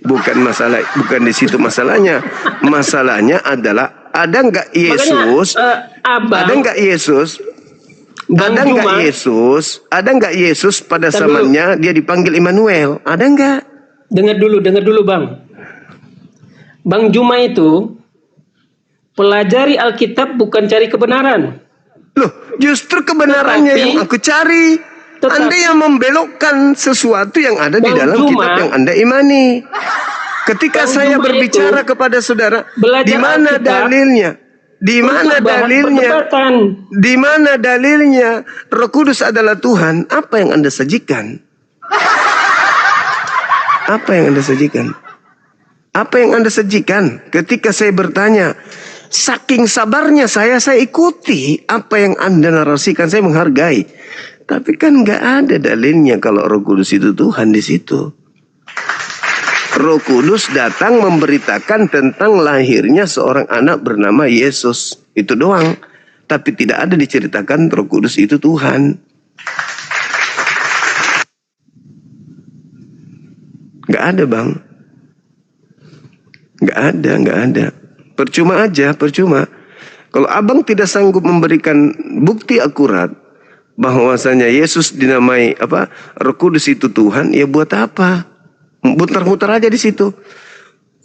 Bukan masalah, bukan di situ masalahnya. Masalahnya adalah ada nggak Yesus? Ada nggak Yesus? Ada nggak Yesus? Ada nggak Yesus pada zamannya dia dipanggil Immanuel? Ada nggak? Dengar dulu Bang. Bang Juma itu pelajari Alkitab bukan cari kebenaran. Loh, justru kebenarannya yang aku cari. Anda yang membelokkan sesuatu yang ada di dalam kitab yang Anda imani. Ketika saya berbicara kepada saudara, di mana dalilnya? Di mana dalilnya? Di mana dalilnya Roh Kudus adalah Tuhan? Apa yang Anda sajikan? Apa yang Anda sajikan? Apa yang Anda sajikan? Ketika saya bertanya, saking sabarnya saya ikuti apa yang Anda narasikan, saya menghargai. Tapi kan nggak ada dalilnya kalau Roh Kudus itu Tuhan di situ. Roh Kudus datang memberitakan tentang lahirnya seorang anak bernama Yesus. Itu doang. Tapi tidak ada diceritakan Roh Kudus itu Tuhan. Nggak ada, Bang. Nggak ada. Percuma aja, percuma. Kalau abang tidak sanggup memberikan bukti akurat bahwasanya Yesus dinamai Roh Kudus itu Tuhan, ya buat apa? Muter-muter aja di situ.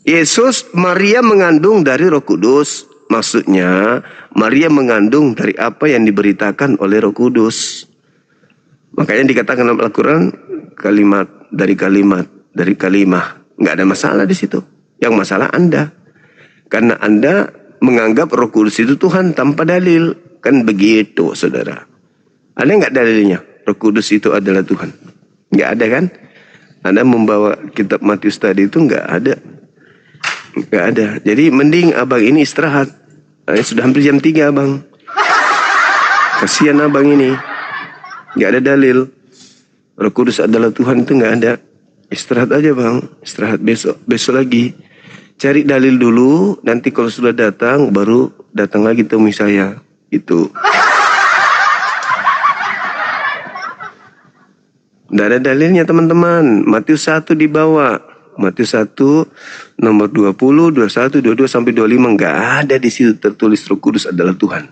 Yesus, Maria mengandung dari Roh Kudus. Maksudnya Maria mengandung dari apa yang diberitakan oleh Roh Kudus. Makanya dikatakan dalam Al-Quran kalimat dari kalimah. Nggak ada masalah di situ. Yang masalah Anda. Karena Anda menganggap Roh Kudus itu Tuhan tanpa dalil. Kan begitu, saudara. Ada nggak dalilnya? Roh Kudus itu adalah Tuhan. Nggak ada kan? Anda membawa kitab Matius tadi itu nggak ada. Nggak ada. Jadi mending abang ini istirahat. Sudah hampir jam 3 abang. Kasihan abang ini. Nggak ada dalil. Roh Kudus adalah Tuhan itu nggak ada. Istirahat aja bang. Istirahat besok lagi. Cari dalil dulu. Nanti kalau sudah datang baru datang lagi temui saya. Itu. Tidak ada dalilnya teman-teman. Matius 1 dibawa. Matius 1 nomor 20, 21, 22 sampai 25 enggak ada di situ tertulis Roh Kudus adalah Tuhan.